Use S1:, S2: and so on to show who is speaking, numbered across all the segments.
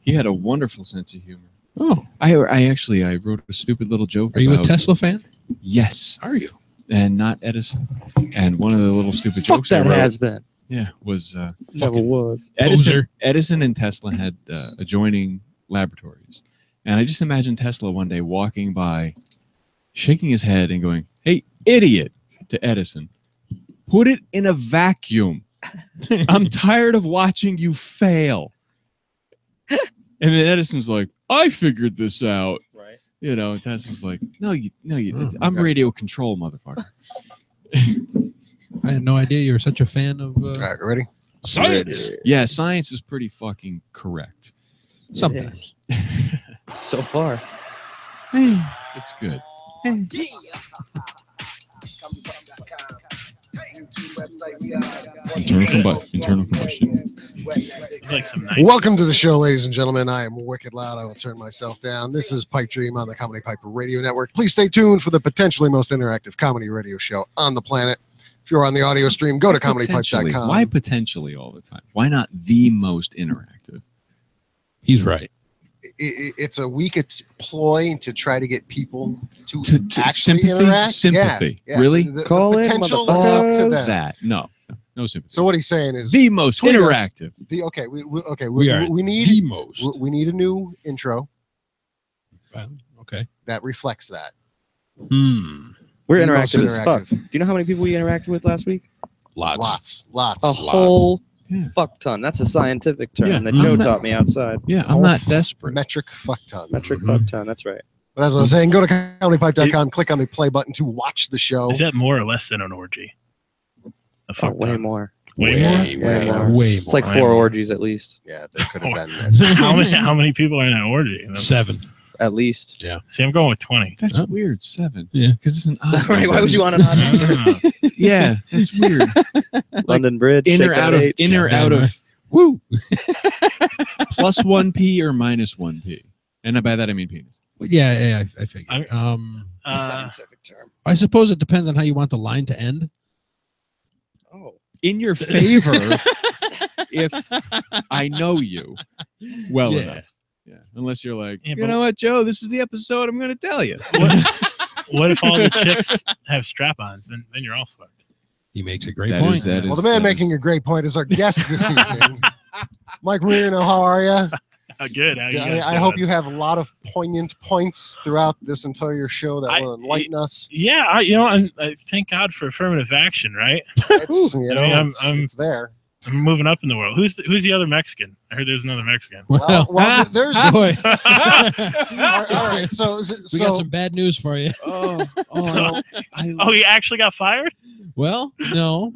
S1: He had a wonderful sense of humor.
S2: Oh,
S1: I wrote a stupid little joke.
S2: Are you a Tesla fan?
S1: Yes.
S2: Are you?
S1: And not Edison. And one of the little stupid
S3: Fuck
S1: jokes
S3: that
S1: I wrote,
S3: has been.
S1: yeah, was
S3: Never was.
S1: Edison and Tesla had adjoining laboratories. And I just imagine Tesla one day walking by, shaking his head and going, "Hey, idiot," to Edison. "Put it in a vacuum. I'm tired of watching you fail." And then Edison's like, "I figured this out."
S3: Right.
S1: You know, and Tesla's like, no, you didn't. I'm radio control, motherfucker.
S2: I had no idea you were such a fan of
S4: All right, ready?
S2: science.
S1: Yeah, science is pretty fucking correct.
S2: Sometimes.
S3: So far.
S1: It's good. Internal combustion.
S5: Like some nice
S4: Welcome to the show, ladies and gentlemen. I am wicked loud. I will turn myself down. This is Pipedream on the Comedypipe Radio Network. Please stay tuned for the potentially most interactive comedy radio show on the planet. If you're on the audio stream, go to comedypipe.com.
S1: Why potentially all the time? Why not the most interactive?
S2: He's right.
S4: It's a weak ploy to try to get people to actually
S1: sympathy?
S4: interact.
S1: Sympathy.
S4: Yeah.
S1: Really?
S4: The
S3: Call in,
S4: potential is up to them.
S1: That. No sympathy.
S4: So what he's saying is
S1: The most
S4: tweet us.
S1: interactive.
S4: We need
S2: the most.
S4: we need a new intro
S2: Okay.
S4: that reflects that.
S3: We're
S4: The most
S3: interactive as fuck.
S4: interactive.
S3: Do you know how many people we interacted with last week?
S4: Lots.
S3: A whole
S1: Yeah.
S3: fuck ton. That's a scientific term
S1: Yeah.
S3: that Joe taught me outside.
S1: Yeah, I'm not desperate.
S4: Metric fuck ton.
S3: Metric fuck ton. That's right.
S4: But as I was saying, go to comedypipe.com, click on the play button to watch the show.
S5: Is that more or less than an orgy? A
S3: Oh,
S5: fuck
S3: way
S5: ton.
S3: more.
S5: Way
S4: Yeah,
S5: more.
S4: yeah, more.
S2: Way
S3: It's like
S5: Way
S3: 4
S5: more.
S3: orgies at least.
S4: Yeah, there could have been.
S5: How many people are in that orgy?
S2: 7.
S3: At least.
S5: See, I'm going with 20.
S1: That's
S2: Oh.
S1: weird. 7.
S2: Yeah.
S1: Because it's an odd
S3: Right, why
S1: number.
S3: would you want an odd number?
S1: Yeah, that's weird.
S3: London Bridge.
S1: In
S3: shake
S1: or
S3: that
S1: out of
S3: H.
S1: woo plus 1p or minus 1p, and by that I mean penis.
S2: Yeah, I figured.
S3: Scientific term.
S2: I suppose it depends on how you want the line to end.
S3: Oh.
S1: In your favor, if I know you well
S2: Yeah.
S1: enough. Yeah, unless you're like,
S5: Yeah,
S1: you
S5: but-
S1: know what, Joe, this is the episode I'm going to tell you.
S5: What if all the chicks have strap-ons? Then you're all fucked.
S2: He makes a great
S1: That
S2: point.
S1: is- that
S4: Well, the
S1: is-
S4: man
S1: that
S4: making
S1: is-
S4: a great point is our guest this evening. Mike Marino, how are you?
S5: Good. How you guys
S4: I hope
S5: doing?
S4: you have a lot of poignant points throughout this entire show that will enlighten us.
S5: Yeah, I thank God for affirmative action, right?
S4: It's, you know,
S5: I mean,
S4: it's there.
S5: I'm moving up in the world. Who's the other Mexican? I heard there's another Mexican.
S4: Well, there's
S2: boy,
S4: all right. So
S2: we got some bad news for you.
S5: Oh, he actually got fired?
S2: Well, no,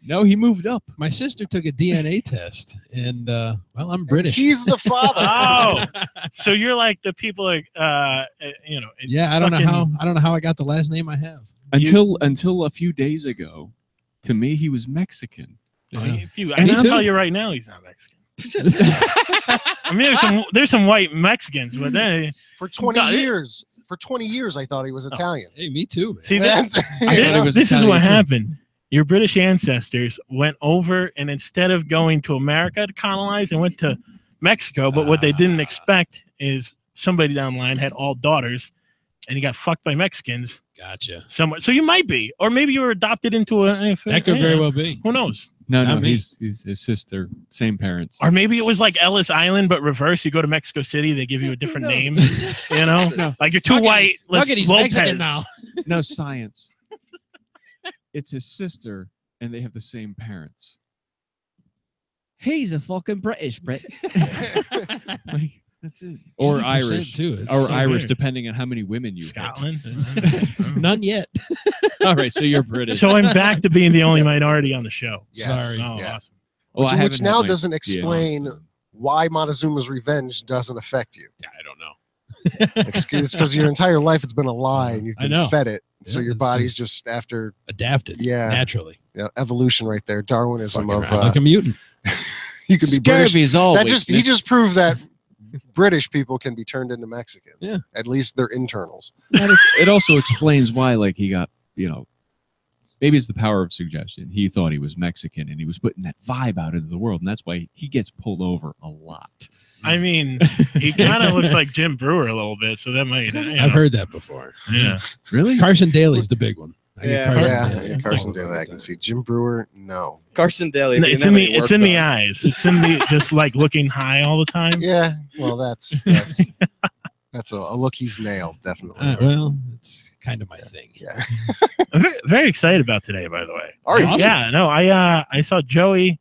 S1: No, he moved up.
S2: my sister took a DNA test, and well, I'm British.
S4: He's the father.
S5: Oh, so you're like the people like
S2: Yeah, I don't know how I got the last name I have.
S1: Until a few days ago, to me he was Mexican.
S5: I
S2: Yeah.
S5: can
S2: Me too.
S5: tell you right now he's not Mexican. I mean, there's some white Mexicans, but then
S4: For 20
S5: God, it-
S4: years. For 20 years, I thought he was Italian.
S2: Hey, me too. Man.
S5: see this.
S1: I thought it was
S5: This is
S1: Italian
S5: what
S1: too.
S5: happened. Your British ancestors went over, and instead of going to America to colonize, they went to Mexico. But what they didn't expect is somebody down the line had all daughters, and he got fucked by Mexicans
S2: Gotcha.
S5: somewhere. So you might be, or maybe you were adopted into a.
S2: That could very well be.
S5: Who knows?
S1: No,
S2: Not me.
S1: he's his sister, same parents.
S5: Or maybe it was like Ellis Island, but reverse. You go to Mexico City, they give you a different name. You know, like you're too
S2: Fuck it.
S5: white. Let's
S2: Fuck it, he's
S5: Lopez.
S2: Mexican now.
S1: No science. It's his sister, and they have the same parents.
S6: He's a fucking British Brit.
S1: Like, that's it. Or
S2: 80%
S1: Irish,
S2: too. It's
S1: or
S2: so
S1: Irish,
S2: weird.
S1: depending on how many women you hit.
S5: Scotland.
S2: None yet.
S1: All right, so you're British.
S5: So I'm back to being the only minority on the show.
S4: Yes.
S2: Sorry.
S5: Oh,
S4: Yeah.
S5: awesome.
S1: Well, I
S4: which
S1: haven't had
S4: now
S1: my
S4: doesn't
S1: DNA.
S4: explain why Montezuma's revenge doesn't affect you.
S2: Yeah, I don't know.
S4: It's because your entire life it's been a lie and you've
S2: I
S4: been
S2: know.
S4: fed it. So
S2: Yeah,
S4: your
S2: it's
S4: body's just after
S2: Adapted.
S4: Yeah.
S2: Naturally.
S4: evolution right there. Darwinism
S2: Fucking
S4: of
S2: around like a mutant.
S4: you can be British.
S1: Scurvy's
S4: That
S1: always
S4: he just proved that British people can be turned into Mexicans.
S2: Yeah.
S4: At least their internals.
S1: It also explains why, like, he got, maybe it's the power of suggestion. He thought he was Mexican, and he was putting that vibe out into the world, and that's why he gets pulled over a lot.
S5: I mean, he kind of looks like Jim Brewer a little bit, so that might.
S2: I've heard that before.
S5: Yeah,
S1: Really?
S2: Carson Daly's the big one.
S4: Carson Daly. I can see Jim Brewer. No,
S3: Carson Daly.
S5: No, it's in the eyes. It's in the just like looking high all the time.
S4: Yeah, well, that's a look he's nailed, definitely.
S2: Well, it's kind of my thing.
S4: Yeah.
S5: I'm very, very excited about today, by the way.
S3: Are you?
S2: Awesome.
S5: Yeah, no, I saw Joey.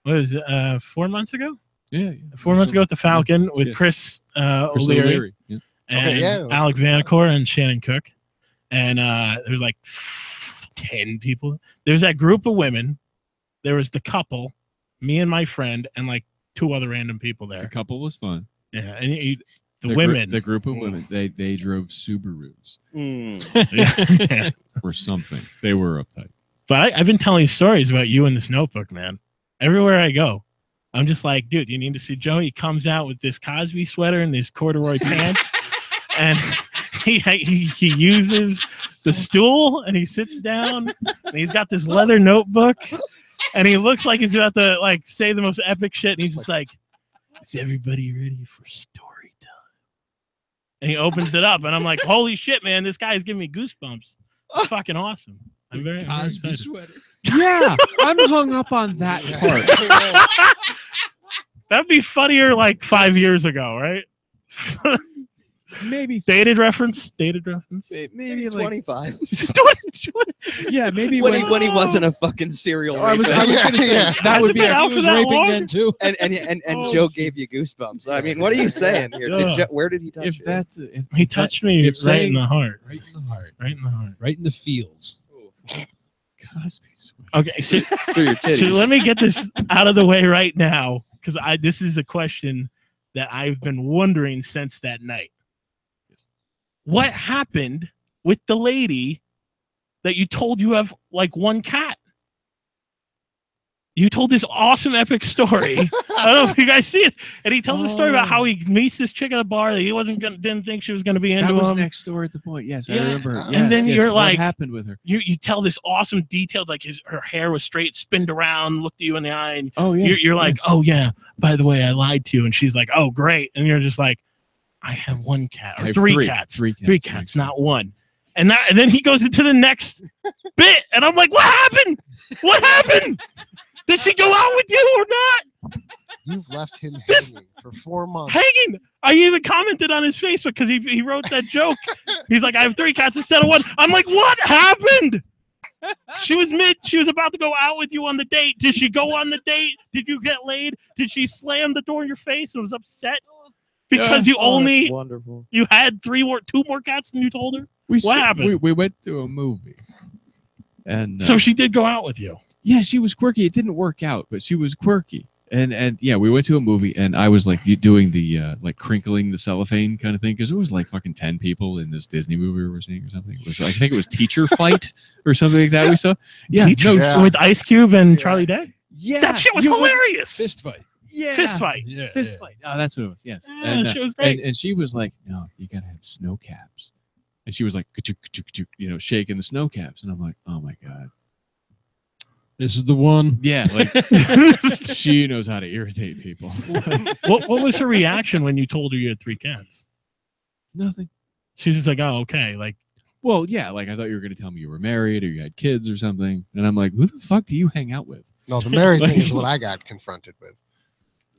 S5: What was it, 4 months ago?
S1: Yeah.
S5: 4 months ago at the Falcon with Chris O'Leary
S1: Yeah.
S5: and Alec Vanacore and Shannon Cook, and there's like 10 people. There's that group of women. There was the couple, me and my friend, and like 2 other random people there.
S1: The couple was fun.
S5: Yeah, and the women,
S1: the group of women, they drove Subarus
S5: yeah.
S1: or something. They were uptight.
S5: But I've been telling stories about you in this notebook, man. Everywhere I go, I'm just like, dude, you need to see Joey. He comes out with this Cosby sweater and these corduroy pants, and he uses the stool and he sits down and he's got this leather notebook and he looks like he's about to like say the most epic shit, and he's just like, is everybody ready for story time? And he opens it up and I'm like, holy shit, man, this guy is giving me goosebumps. It's fucking awesome. I'm very
S2: Cosby
S5: excited.
S2: sweater.
S1: Yeah, I'm hung up on that part.
S5: That'd be funnier like 5 years ago, right?
S1: Maybe
S5: Dated reference.
S1: maybe like
S3: 25.
S1: yeah, maybe
S3: when he wasn't a fucking serial
S1: I was
S3: rapist.
S1: gonna say
S4: Yeah.
S1: that would be
S5: been
S1: a,
S5: out
S2: He
S5: for
S2: was
S5: that
S2: raping
S5: long?
S2: then too.
S3: And
S5: Oh.
S3: Joe gave you goosebumps. I mean, what are you saying here?
S5: Yeah.
S3: Where did he touch
S1: if
S3: you?
S1: that's
S5: He touched me
S1: if
S5: right
S1: saying-
S5: in the heart.
S2: Right in the heart.
S5: Right in the heart.
S2: Right in the feels.
S1: Cosby sweater.
S5: Okay, so,
S3: through your titties.
S5: so let me get this out of the way right now, because this is a question that I've been wondering since that night. What happened with the lady that you told you have like one cat? You told this awesome epic story. I don't know if you guys see it. And he tells a story about how he meets this chick at a bar that he didn't think she was going to be into
S1: That was
S5: him.
S1: next door at the point. Yes,
S5: Yeah.
S1: I remember. Her.
S5: And
S1: Yes,
S5: then
S1: yes.
S5: you're
S1: What
S5: like-
S1: happened with her?
S5: You tell this awesome detailed, like her hair was straight, spinned around, looked at you in the eye, and
S1: Oh yeah,
S5: you're like,
S1: yes.
S5: oh yeah, by the way, I lied to you. And she's like, oh great. And you're just like, I have one cat
S1: I
S5: or
S1: have
S5: three cats.
S1: Three
S5: Three cats, not one. And then he goes into the next bit, and I'm like, what happened? What happened? Did she go out with you or not?
S4: You've left him
S5: This-
S4: hanging for 4 months.
S5: Hanging. I even commented on his Facebook because he wrote that joke. He's like, I have 3 cats instead of 1. I'm like, what happened? She was about to go out with you on the date. Did she go on the date? Did you get laid? Did she slam the door in your face and was upset because
S3: Wonderful.
S5: you had 2 more cats than you told her? What happened?
S1: We went to a movie, and
S5: So she did go out with you.
S1: yeah, she was quirky. It didn't work out, but she was quirky. And yeah, we went to a movie, and I was like doing the like crinkling the cellophane kind of thing, because it was like fucking 10 people in this Disney movie we were seeing or something. It was I think it was Teacher Fight or something like that we saw. Yeah,
S5: Teacher
S4: Yeah.
S5: with Ice Cube and
S4: Yeah.
S5: Charlie Day.
S1: yeah,
S5: That shit was
S1: you would-
S5: hilarious.
S2: Fist fight.
S1: Yeah,
S5: Fist fight.
S2: Yeah.
S1: fist fight. Oh, that's what it was. Yes,
S5: Yeah,
S1: and,
S5: shit was great.
S1: and she was like, "No, you gotta have snow caps," and she was like, "Ka-chuk, ka-chuk, ka-chuk," shaking the snow caps, and I'm like, "Oh my god."
S2: This is the one.
S1: Yeah, like she knows how to irritate people.
S5: What was her reaction when you told her you had 3 cats?
S1: Nothing.
S5: She's just like, oh, okay. Like,
S1: Well, yeah, like I thought you were going to tell me you were married or you had kids or something, and I'm like, who the fuck do you hang out with?
S4: No, the married thing is what I got confronted with.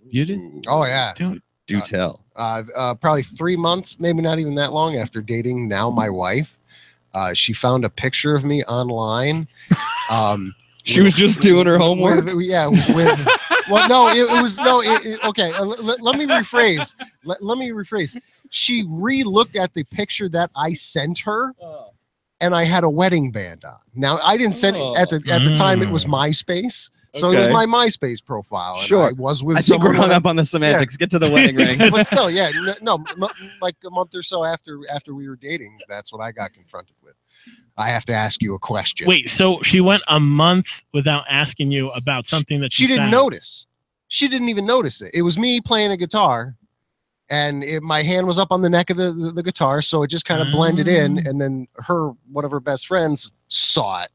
S1: You did?
S4: Oh yeah,
S5: dude,
S3: Do tell.
S4: probably 3 months, maybe not even that long after dating now my wife. She found a picture of me online.
S3: She was just doing her homework.
S4: Well, no, it was no. Okay, let me rephrase. Let me rephrase. She re-looked at the picture that I sent her, and I had a wedding band on. Now I didn't send it at the time. It was MySpace, so it was
S3: Okay.
S4: my MySpace profile. And
S3: Sure.
S4: I was with
S3: I think we're
S4: someone
S3: hung up on the semantics. Get to the wedding ring.
S4: but still, yeah, like a month or so after we were dating, that's what I got confronted with. I have to ask you a question.
S5: wait, so she went a month without asking you about something that
S4: She didn't
S5: found.
S4: notice. She didn't even notice it. It was me playing a guitar, and my hand was up on the neck of the guitar, so it just kind of blended in. And then one of her best friends saw it,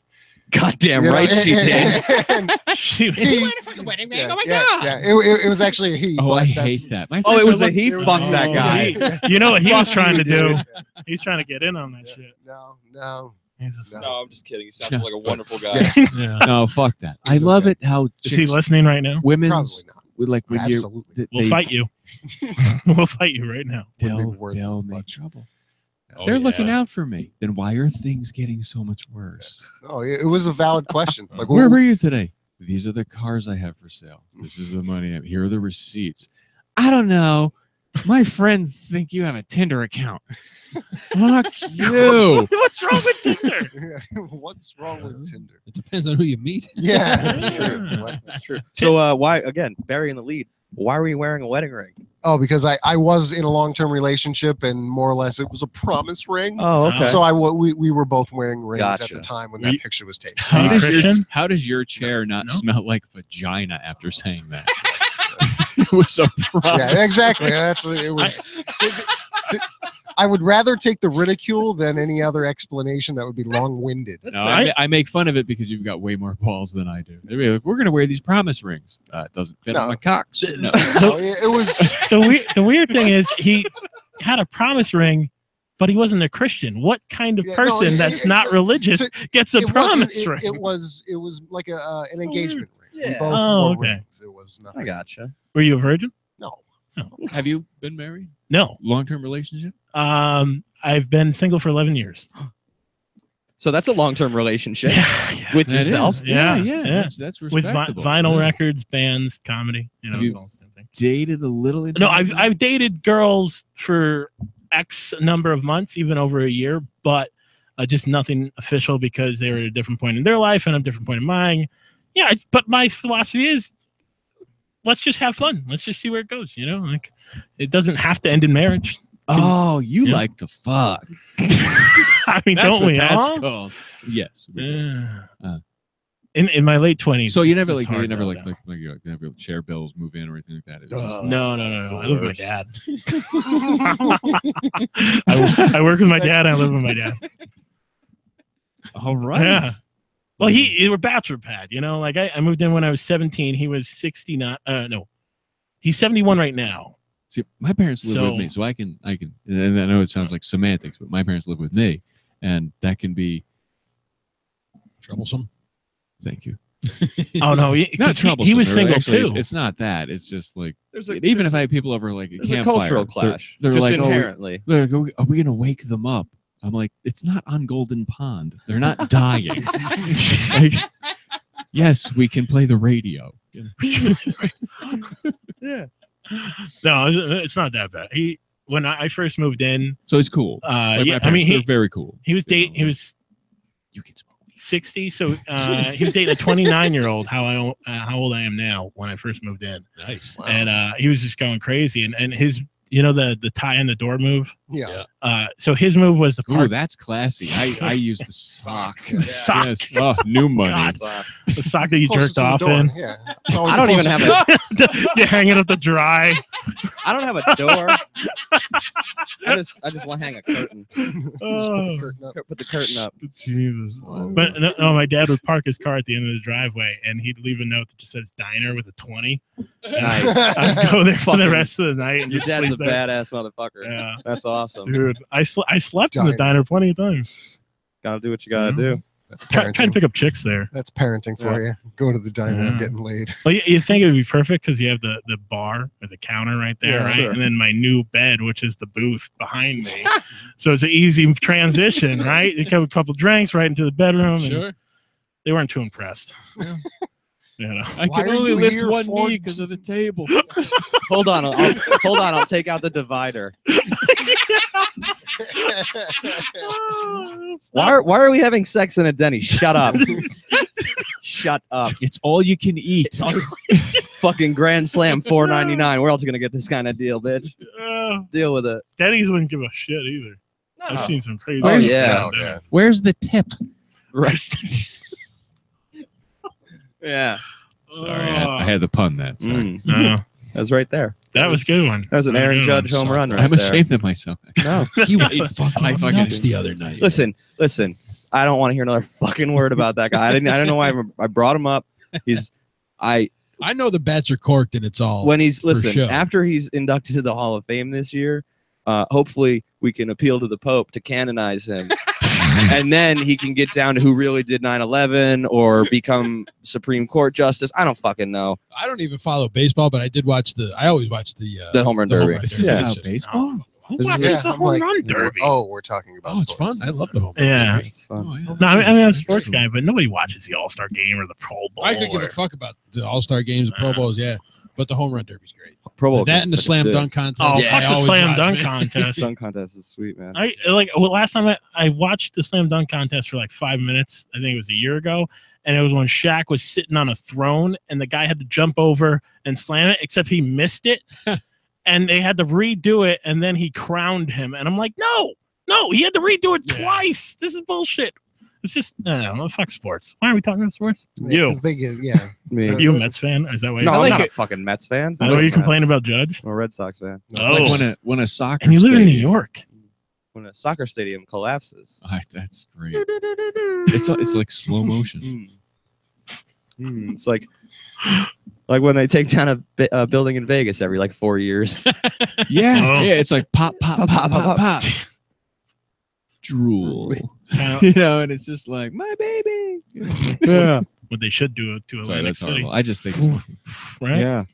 S3: Goddamn
S4: You know,
S3: right she did.
S4: and
S5: She
S2: Is he wearing a fucking wedding ring? Oh my god!
S4: Yeah, it was actually a he.
S1: Oh,
S4: but
S1: I
S4: that's-
S1: hate that. My
S3: Oh, it
S1: friends
S3: was
S1: are
S3: a
S1: like-
S3: he.
S4: it was
S3: Fuck
S4: a
S3: that
S4: he.
S3: guy.
S5: You know what he was
S4: Fuck
S5: trying to
S4: you,
S5: do?
S4: dude.
S5: He's trying to get in on that
S4: Yeah.
S5: shit.
S4: No.
S5: He's just,
S4: No.
S3: No, I'm just kidding. He sounds
S4: Yeah.
S3: like a wonderful guy.
S4: Yeah,
S2: Yeah.
S1: No, fuck that. I
S4: He's
S1: love
S4: okay.
S1: it how
S5: is he
S1: chicks,
S5: listening right now?
S1: women's,
S4: Probably not.
S1: with like when you're,
S4: Absolutely.
S1: th-
S5: We'll
S1: they-
S5: fight you. We'll fight you right now.
S4: Wouldn't be
S1: They'll,
S4: worth
S1: they'll
S4: it
S1: make
S4: much.
S1: trouble.
S2: Oh,
S1: They're
S2: yeah.
S1: looking out for me. Then why are things getting so much worse?
S4: Oh, it was a valid question. Like,
S1: Where were you today? These are the cars I have for sale. This is the money. Here are the receipts. I don't know. My friends think you have a Tinder account. Fuck you.
S5: What's wrong with Tinder?
S4: What's wrong with Tinder?
S2: It depends on who you meet.
S4: Yeah.
S5: Yeah.
S4: What?
S3: That's true. So why again, burying the lead? Why were you wearing a wedding ring?
S4: Oh, because I was in a long-term relationship, and more or less it was a promise ring.
S3: Oh, okay.
S4: So we were both wearing rings at
S3: Gotcha.
S4: the time when
S5: Were
S4: that
S5: you-
S4: picture was taken.
S5: Are you Christian?
S1: How does your chair not
S5: No.
S1: smell like vagina after saying that? It was a promise.
S4: Yeah, exactly. It was. I would rather take the ridicule than any other explanation that would be long-winded.
S1: No, I make fun of it because you've got way more balls than I do. They'd be like, we're going to wear these promise rings. It doesn't fit
S4: No.
S1: on my cocks. No.
S4: No, it was.
S5: The weird thing is he had a promise ring, but he wasn't a Christian. What kind of
S4: Yeah, no,
S5: person that's not religious gets a
S4: it wasn't-
S5: promise ring?
S4: It was like an
S5: So
S4: engagement ring. We
S3: Yeah.
S4: both
S5: Oh,
S4: wore
S5: okay.
S4: rings. It was nothing.
S3: I gotcha.
S5: Were you a virgin?
S4: No.
S1: Have you been married?
S5: No.
S1: Long-term relationship?
S5: I've been single for 11 years.
S3: So that's a long-term relationship
S5: Yeah.
S3: with
S1: That
S3: yourself.
S1: is.
S5: Yeah,
S1: Yeah.
S5: yeah.
S1: That's
S5: With
S1: respectable.
S5: vinyl
S1: Yeah.
S5: records, bands, comedy. You know,
S1: Have you-
S5: it's all the same thing.
S1: Dated a little.
S5: No, I've dated girls for X number of months, even over a year, but just nothing official because they were at a different point in their life and a different point in mine. Yeah, but my philosophy is, let's just have fun. Let's just see where it goes. You know, like it doesn't have to end in marriage.
S1: Oh, you
S5: Yeah.
S1: like to fuck.
S5: I mean,
S1: That's
S5: don't
S1: what
S5: we
S1: that's
S5: all?
S1: called. Yes. we do.
S5: Yeah.
S1: Uh.
S5: In my late 20s.
S1: So you never
S5: it's
S1: like
S5: hard
S1: you never
S5: to
S1: like
S5: know.
S1: you never share bills, move in, or anything like that. It's just-
S5: No.
S3: That's the
S5: I live with my
S3: worst.
S5: dad. I work with my dad. I live with my dad.
S1: all right.
S5: Yeah. Well, he were bachelor pad, you know. Like I moved in when I was 17. He was 69. No, he's 71 right now.
S1: See, my parents live
S5: So-
S1: with me, so I can. And I know it sounds like semantics, but my parents live with me, and that can be.
S2: Troublesome.
S1: Thank you.
S5: Oh no,
S1: Not troublesome.
S5: He was
S1: or
S5: single
S1: actually,
S5: too.
S1: It's not that. It's just like
S3: There's a,
S1: even if I have people over like a
S3: there's a
S1: campfire,
S3: cultural clash.
S1: they're
S3: just
S1: like,
S3: inherently.
S1: "Oh, are we gonna wake them up?" I'm like, it's not on Golden Pond. They're not dying. Like, yes, we can play the radio.
S3: Yeah.
S5: No, it's not that bad. When I first moved in,
S1: So it's cool. Like my
S5: yeah, I mean
S1: parents, they're very cool.
S5: he was
S1: You know,
S5: he was
S1: You can smoke weed.
S5: 60, so he was dating a 29-year-old. How old I am now when I first moved in,
S2: Nice.
S5: and he was just going crazy. And his, you know, the tie in the door move.
S4: Yeah.
S5: So his move was the
S1: Ooh,
S5: park.
S1: that's classy. I use the sock.
S5: Sock.
S1: Yes. Oh, new money.
S5: God. The sock that you
S4: Closest
S5: jerked
S4: to the
S5: off
S4: door.
S5: in.
S4: Yeah.
S3: I don't even have a.
S5: You're hanging up to dry.
S3: I don't have a door. I just hang a curtain.
S5: Oh,
S3: Put the curtain up.
S5: Jesus. But no, my dad would park his car at the end of the driveway, and he'd leave a note that just says "diner" with a 20.
S3: Nice.
S5: I'd go there for the
S3: Fucking-
S5: rest of the night. And
S3: Your
S5: just
S3: dad's a
S5: sleep there.
S3: badass motherfucker.
S5: Yeah,
S3: That's awesome.
S5: dude. I slept in the
S4: Diner.
S5: diner plenty of times.
S3: Gotta do what you gotta do.
S4: That's
S5: Trying to
S4: parenting.
S5: pick up chicks there.
S4: That's parenting for you. Go to the diner. I'm
S5: Yeah.
S4: getting laid.
S5: Well, you think it would be perfect because you have the bar or the counter right there,
S4: Yeah,
S5: right?
S3: sure.
S5: And then my new bed, which is the booth behind me. So it's an easy transition, right? You have a couple drinks right into the bedroom. And
S2: Sure.
S5: they weren't too impressed. You know.
S1: I
S4: Why
S1: can
S4: are
S1: only
S4: you
S1: lift
S4: here
S1: one
S4: for-
S1: knee because of the table.
S3: Hold on, I'll take out the divider. Why are we having sex in a Denny? Shut up. Shut up.
S1: It's all you can eat.
S3: Fucking Grand Slam $4.99. Where else are you gonna get this kind of deal, bitch? Deal with it.
S5: Denny's wouldn't give a shit either. I've seen some crazy.
S3: Oh,
S5: shit
S3: yeah.
S5: down
S4: Oh,
S5: there.
S4: yeah.
S1: Where's the tip?
S3: Right. Yeah.
S1: Sorry, I had the pun that. Sorry.
S3: Mm.
S5: No,
S3: That was right there.
S5: that was a good one.
S3: That was an Aaron Judge home run right
S1: I'm
S3: there.
S1: ashamed of myself.
S3: No.
S2: You went fucking
S1: I fucking-
S2: nuts the other night.
S3: Listen. I don't want to hear another fucking word about that guy. I don't know why I brought him up. I
S2: know the bets are corked and it's all
S3: when he's
S2: show.
S3: After he's inducted to the Hall of Fame this year. Hopefully we can appeal to the Pope to canonize him. And then he can get down to who really did 9/11 or become Supreme Court Justice. I don't fucking know.
S2: I don't even follow baseball, but I did watch I always watch the
S3: home run derby.
S1: This is about baseball?
S5: The home run derby.
S4: Oh, we're talking about
S2: it's
S4: sports.
S2: fun. I love the home run derby.
S3: It's fun.
S2: Oh, yeah.
S5: No, I mean, I'm a sports guy, but nobody watches the All-Star game or the Pro Bowl.
S2: I could give a fuck about the All-Star games, the Pro Bowls, yeah. But the home run derby's great.
S3: Pro Bowl
S2: that and the slam dunk contest.
S5: Oh, fuck the slam dunk contest.
S3: Dunk contest is sweet, man.
S5: Last time I watched the slam dunk contest for like 5 minutes. I think it was a year ago, and it was when Shaq was sitting on a throne, and the guy had to jump over and slam it, except he missed it, and they had to redo it, and then he crowned him, and I'm like, no, he had to redo it twice. This is bullshit. It's just fuck sports. Why are we talking about sports?
S4: Yeah, they get
S5: You a Mets fan? Is that why?
S3: No, I'm not a fucking Mets fan.
S5: I know you complain about Judge.
S3: I'm a Red Sox fan.
S5: Oh,
S1: like when a soccer
S5: and you live in New York.
S3: When a soccer stadium collapses.
S1: That's great. It's like slow motion.
S3: It's like when they take down a building in Vegas every like 4 years.
S1: Yeah, it's like pop, pop, pop, pop, pop. Drool. And it's just like my baby.
S3: Yeah.
S5: What they should do to Atlantic City.
S1: Horrible. I just think it's
S5: right.
S3: Yeah.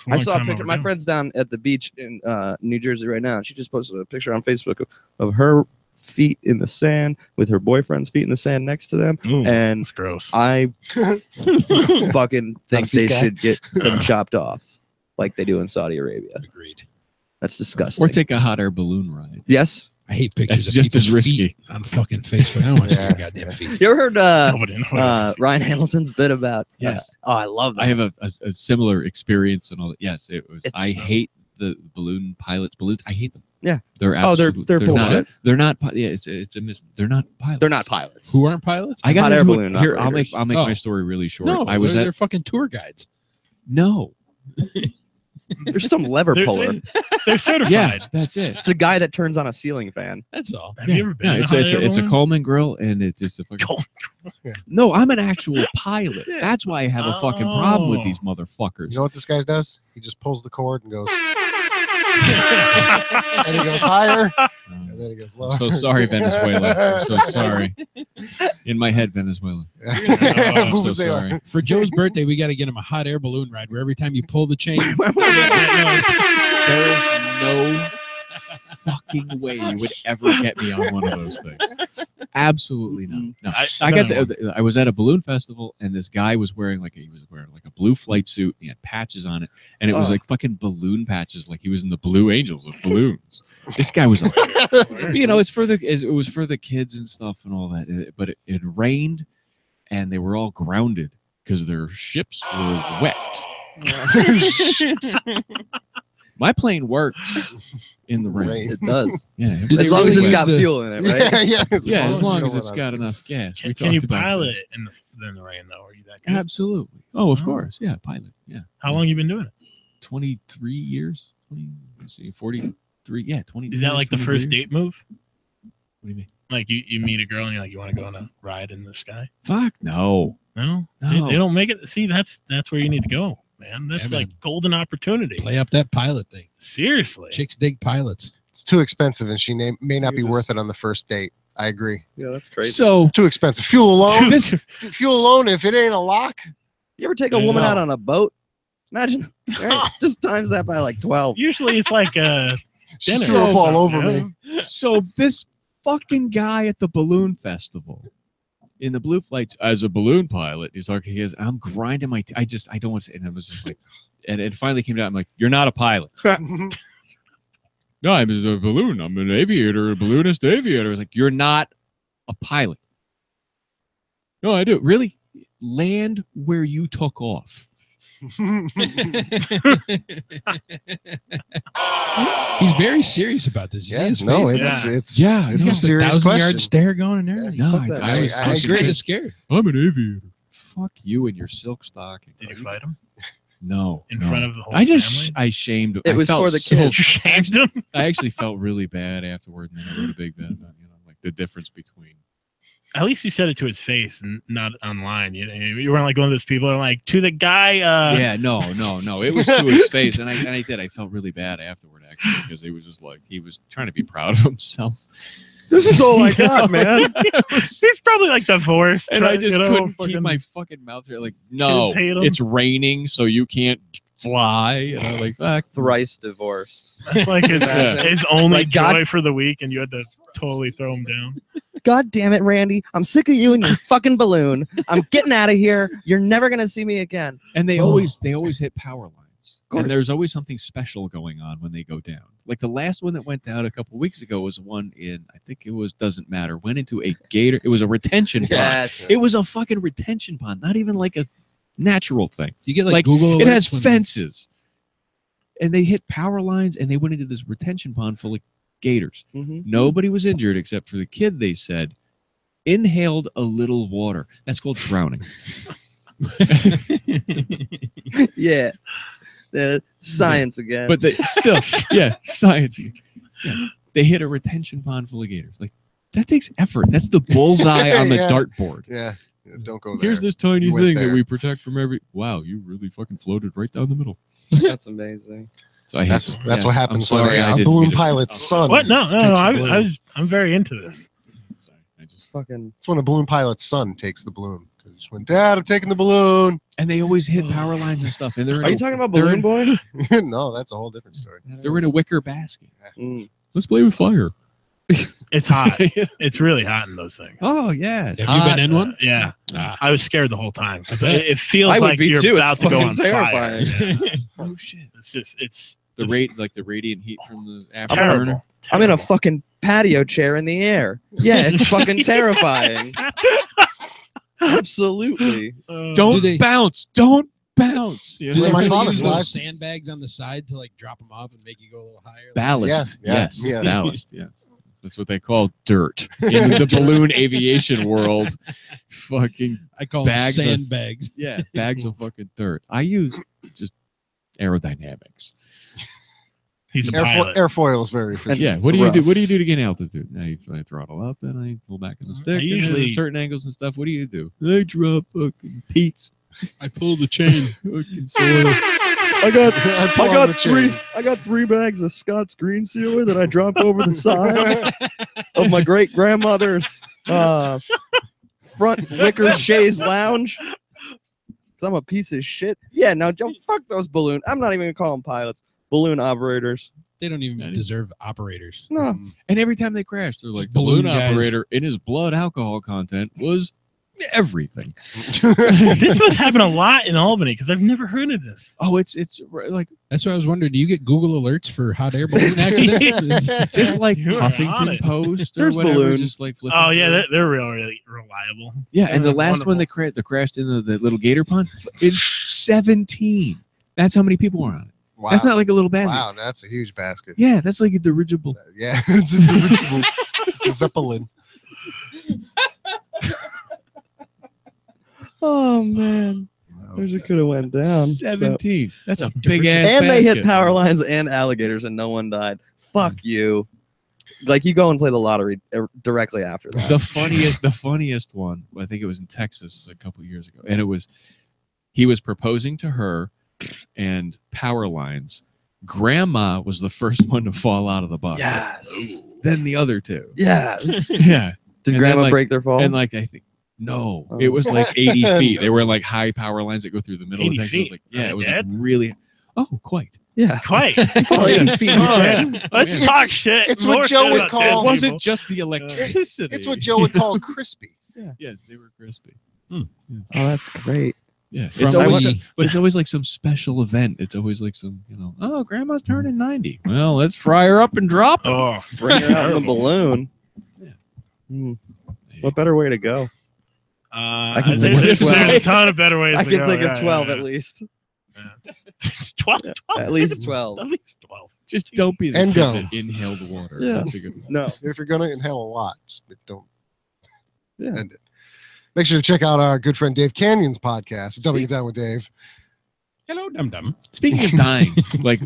S3: I saw a picture. My friend's down at the beach in New Jersey right now. And she just posted a picture on Facebook of her feet in the sand with her boyfriend's feet in the sand next to them.
S5: Ooh,
S3: and
S5: that's gross.
S3: I fucking think they should get them chopped off like they do in Saudi Arabia.
S2: Agreed.
S3: That's disgusting.
S1: Or take a hot air balloon ride.
S3: Yes.
S2: I hate pictures of
S1: just as
S2: people's
S1: risky
S2: feet on fucking Facebook. I don't want to see your goddamn feet.
S3: You ever heard Ryan Hamilton's bit about?
S1: Yes.
S3: I love that.
S1: I have a similar experience and all that. Yes, it was. I hate the balloon pilots. Balloons. I hate them.
S3: Yeah.
S1: They're absolutely.
S3: They're
S1: not. They're not. Yeah. It's they're not pilots.
S3: They're not pilots.
S2: Who aren't pilots?
S1: I got
S3: hot air balloon.
S1: Here, I'll make my story really short.
S2: No, they're fucking tour guides.
S1: No.
S3: There's some lever puller.
S5: They're certified.
S1: Yeah, that's it.
S3: It's a guy that turns on a ceiling fan.
S2: That's all.
S5: Have you ever been?
S1: It's a Coleman grill, and it's a fucking. No, I'm an actual pilot. That's why I have a fucking problem with these motherfuckers.
S4: You know what this guy does? He just pulls the cord and goes. And he goes higher, and then he goes lower.
S1: I'm so sorry, Venezuela. I'm so sorry. In my head, Venezuela. I'm so sorry.
S2: For Joe's birthday, we got to get him a hot air balloon ride where every time you pull the chain,
S1: there is no fucking way you would ever get me on one of those things. Absolutely not. No, I was at a balloon festival, and this guy was wearing like a blue flight suit. He had patches on it, and it was like fucking balloon patches, like he was in the Blue Angels with balloons. This guy was like, it was for the kids and stuff and all that. But it rained, and they were all grounded because their ships were wet. My plane works in the rain.
S3: It does.
S1: Yeah,
S3: as long as it's got fuel in it, right?
S4: Yeah,
S1: as long as it's got enough gas.
S5: Can you pilot it in the rain though? Are you that good?
S1: Absolutely. Oh, of course. Yeah, pilot. Yeah.
S5: How long you been doing it? 23
S1: years. 43. Yeah, 20.
S5: Is that like the first date move?
S1: What do you mean?
S5: Like you meet a girl and you're like, you want to go on a ride in the sky?
S1: Fuck no.
S5: No. They don't make it. See, that's where you need to go. Man, that's like golden opportunity.
S2: Play up that pilot thing.
S5: Seriously.
S2: Chicks dig pilots.
S4: It's too expensive, and she may not be worth it on the first date. I agree.
S3: Yeah, that's crazy.
S1: So
S4: too expensive. Fuel alone. Fuel alone. If it ain't a lock.
S3: You ever take a woman out on a boat? Imagine. Right? Just times that by like 12.
S5: Usually it's like dinner.
S4: She threw up all over me.
S1: So this fucking guy at the balloon festival. In the blue flights, as a balloon pilot, I'm grinding my I don't want to say, and I was just like, and it finally came down. I'm like, you're not a pilot. No, I'm a balloon. I'm an aviator, a balloonist aviator. I was like, you're not a pilot. No, I do. Really? Land where you took off.
S2: He's very serious about this.
S4: It's a serious
S2: 1,000-yard stare going and everything.
S1: No,
S4: I agree.
S2: Kind of scared.
S1: I'm an aviator. Fuck you and your silk stocking.
S5: Did you fight him?
S1: No.
S5: In front of the whole family?
S1: I shamed.
S3: It was for the kids.
S5: You shamed him?
S1: I actually felt really bad afterward, and then I wrote a big bit about like the difference between
S5: At least you said it to his face and not online. You weren't like one of those people who are like, to the guy.
S1: Yeah, no. It was to his face, and I did. I felt really bad afterward, actually, because it was just like he was trying to be proud of himself.
S3: This is all I got, man.
S5: He's probably like divorced.
S1: And I just couldn't keep my fucking mouth here. Like, no, it's raining, so you can't fly. And I'm like, fuck.
S3: Thrice divorced.
S5: That's like his only joy for the week, and you had to totally throw him down.
S3: God damn it, Randy. I'm sick of you and your fucking balloon. I'm getting out of here. You're never going to see me again.
S1: And they always hit power lines. And there's always something special going on when they go down. Like the last one that went down a couple weeks ago was one in, I think it was, doesn't matter, went into a gator. It was a retention pond.
S3: Yes.
S1: It was a fucking retention pond, not even like a natural thing.
S2: You get like Google.
S1: It has fences. And they hit power lines and they went into this retention pond full of gators. Nobody was injured except for the kid, they said, inhaled a little water. That's called drowning.
S3: Yeah. Science again.
S1: But they still, yeah, science. Yeah. They hit a retention pond full of gators. Like, that takes effort. That's the bullseye on the dartboard.
S4: Yeah. Don't go there.
S1: Here's this tiny thing that we protect from every. Wow, you really fucking floated right down the middle.
S3: That's amazing.
S1: So
S4: that's what happens when a balloon pilot's son.
S5: What? No. I'm very into this.
S3: Sorry, I just fucking.
S4: It's when a balloon pilot's son takes the balloon. Because he just went, Dad, I'm taking the balloon.
S1: And they always hit power lines and stuff. And
S3: Are you talking about Balloon Boy?
S4: No, that's a whole different story.
S1: They're in a wicker basket.
S3: Let's
S1: play with fire.
S5: It's hot. It's really hot in those things.
S1: Oh yeah.
S2: Have you been in one?
S5: Yeah. I was scared the whole time. It feels like you're about to go on fire.
S1: Oh shit.
S5: It's
S1: the radiant heat from the
S5: afterburner.
S3: I'm in a fucking patio chair in the air. Yeah, it's fucking terrifying. Absolutely.
S1: Don't bounce. Don't bounce.
S2: Do they use those sandbags on the side to like drop them off and make you go a little higher?
S1: Ballast. Yes. Ballast. Yes. That's what they call dirt in the balloon aviation world. Fucking
S2: I call bags them sandbags.
S1: Yeah, bags of fucking dirt. I use just aerodynamics.
S5: He's a pilot.
S4: Airfoil is very efficient.
S1: Yeah. What do you do? What do you do to gain altitude? I throttle up and I pull back on the stick.
S5: Usually
S1: certain angles and stuff. What do you do? I drop fucking Pete's.
S2: I pull the chain.
S1: Fucking soil.
S3: I got 3 bags of Scott's green sealer that I dropped over the side of my great grandmother's front wicker chaise lounge. I'm a piece of shit. Yeah, now don't fuck those balloon. I'm not even gonna call them pilots. Balloon operators.
S2: They don't even deserve operators.
S3: No.
S1: And every time they crash, they're like, balloon operator in his blood alcohol content was everything.
S5: This must happen a lot in Albany because I've never heard of this.
S1: Oh, it's like
S2: that's what I was wondering. Do you get Google alerts for hot air balloon accidents?
S1: Just like Huffington Post or whatever.
S3: Balloon.
S1: Just like
S5: oh yeah, they're really reliable.
S1: Yeah, and the last one that crashed into the little gator pond is 17. That's how many people are on it.
S4: Wow.
S1: That's not like a little basket.
S4: Wow, that's a huge basket.
S1: Yeah, that's like a dirigible.
S4: Yeah, it's a dirigible. It's a Zeppelin.
S3: Oh man, wish it could have went down.
S1: 17. That's a big ass.
S3: And they hit power lines and alligators, and no one died. Fuck you. Like you go and play the lottery directly after that.
S1: The funniest one. I think it was in Texas a couple years ago, and it was he was proposing to her, and power lines. Grandma was the first one to fall out of the bucket.
S3: Yes.
S1: Then the other two.
S3: Yes.
S1: Yeah.
S3: Did Grandma break their fall?
S1: And like I think. No, it was like 80 feet. They were like high power lines that go through the middle of the thing. Like, yeah, it was like really. Oh, quite.
S3: Yeah,
S5: quite.
S3: 80 feet.
S5: Let's talk shit.
S4: It's what Joe would call.
S1: It wasn't just the electricity.
S4: It's what Joe would call crispy.
S1: Yeah, they were crispy.
S3: Oh, that's great.
S1: Yeah, it's always, but it's always like some special event. It's always like some, oh, Grandma's turning 90. Well, let's fry her up and drop her.
S5: Oh,
S3: bring her out in the balloon. Yeah. What better way to go?
S5: There's a ton of better ways.
S3: I can think of 12 at least.
S5: 12?
S3: At least 12.
S5: At least 12.
S1: Just don't be the
S4: kid
S1: that inhaled water.
S3: Yeah.
S1: That's a good one.
S3: No.
S4: If you're gonna inhale a lot, just don't end it. Make sure to check out our good friend Dave Canyon's podcast, Dumbing It Down with Dave.
S2: Hello, Dum Dum.
S1: Speaking of dying,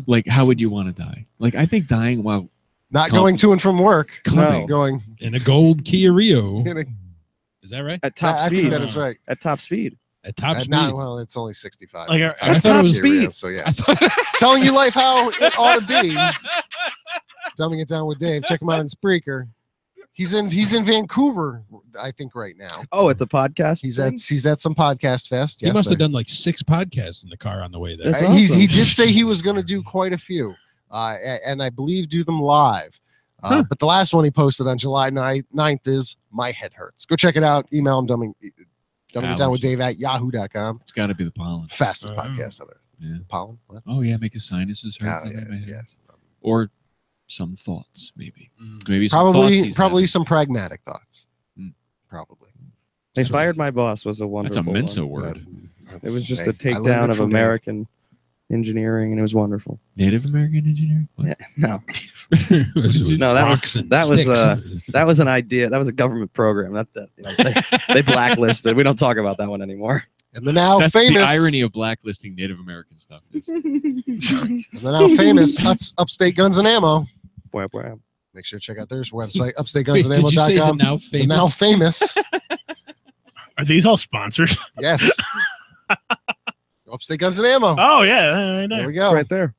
S1: like how would you want to die? Like I think dying while
S4: not going to and from work.
S3: No.
S4: Going
S2: in a gold Kia Rio. Is that right?
S3: At top
S4: I
S3: speed.
S4: think that is right.
S3: At top speed.
S2: At top speed.
S4: Well, it's only 65.
S5: Like,
S4: It's
S2: I thought it was
S4: speed.
S3: speed.
S4: So yeah,
S2: I thought
S4: telling you life how it ought to be. Dumbing it down with Dave. Check him out on Spreaker. He's in Vancouver, I think, right now.
S3: Oh, at the podcast.
S4: He's
S3: thing?
S4: at some podcast fest.
S2: he
S4: Yes,
S2: must
S4: sir.
S2: have done like 6 podcasts in the car on the way there.
S3: That's
S4: He
S3: awesome.
S4: did say he was going to do quite a few, and I believe do them live. But the last one he posted on July 9th is My Head Hurts. Go check it out. Email him, dumbing it down with Dave at yahoo.com.
S1: It's got to be the pollen.
S4: Fastest podcast on earth.
S1: Yeah.
S4: Pollen? What?
S1: Oh yeah, make his sinuses hurt.
S4: Oh, yeah.
S1: Or some thoughts, maybe.
S2: Mm.
S1: Maybe some thoughts he's
S4: Probably
S1: having.
S4: some pragmatic thoughts.
S1: Mm.
S4: Probably.
S3: They fired my boss was a
S1: That's
S3: wonderful
S1: a Mensa
S3: one.
S1: word.
S3: It was just
S4: Hey,
S3: a
S4: I learned
S3: takedown
S4: it
S3: of
S4: from Dave.
S3: American engineering, and it was wonderful.
S1: Native American engineering. What?
S3: Yeah, no,
S2: no,
S3: No, that was an idea. That was a government program. They blacklisted. We don't talk about that one anymore.
S4: And the now
S1: That's
S4: famous
S1: the irony of blacklisting Native American stuff. Is
S4: and the now famous Upstate Guns and Ammo.
S3: Bwah, bwah.
S4: Make sure to check out their website,
S2: Wait, did you say the
S4: upstategunsanammo.com.
S2: now
S4: The
S2: famous?
S4: now famous.
S5: Are these all sponsors?
S4: Yes. Upstate Guns and Ammo.
S5: Oh yeah, right
S4: There
S5: there.
S4: we
S3: It's
S4: go.
S3: right there.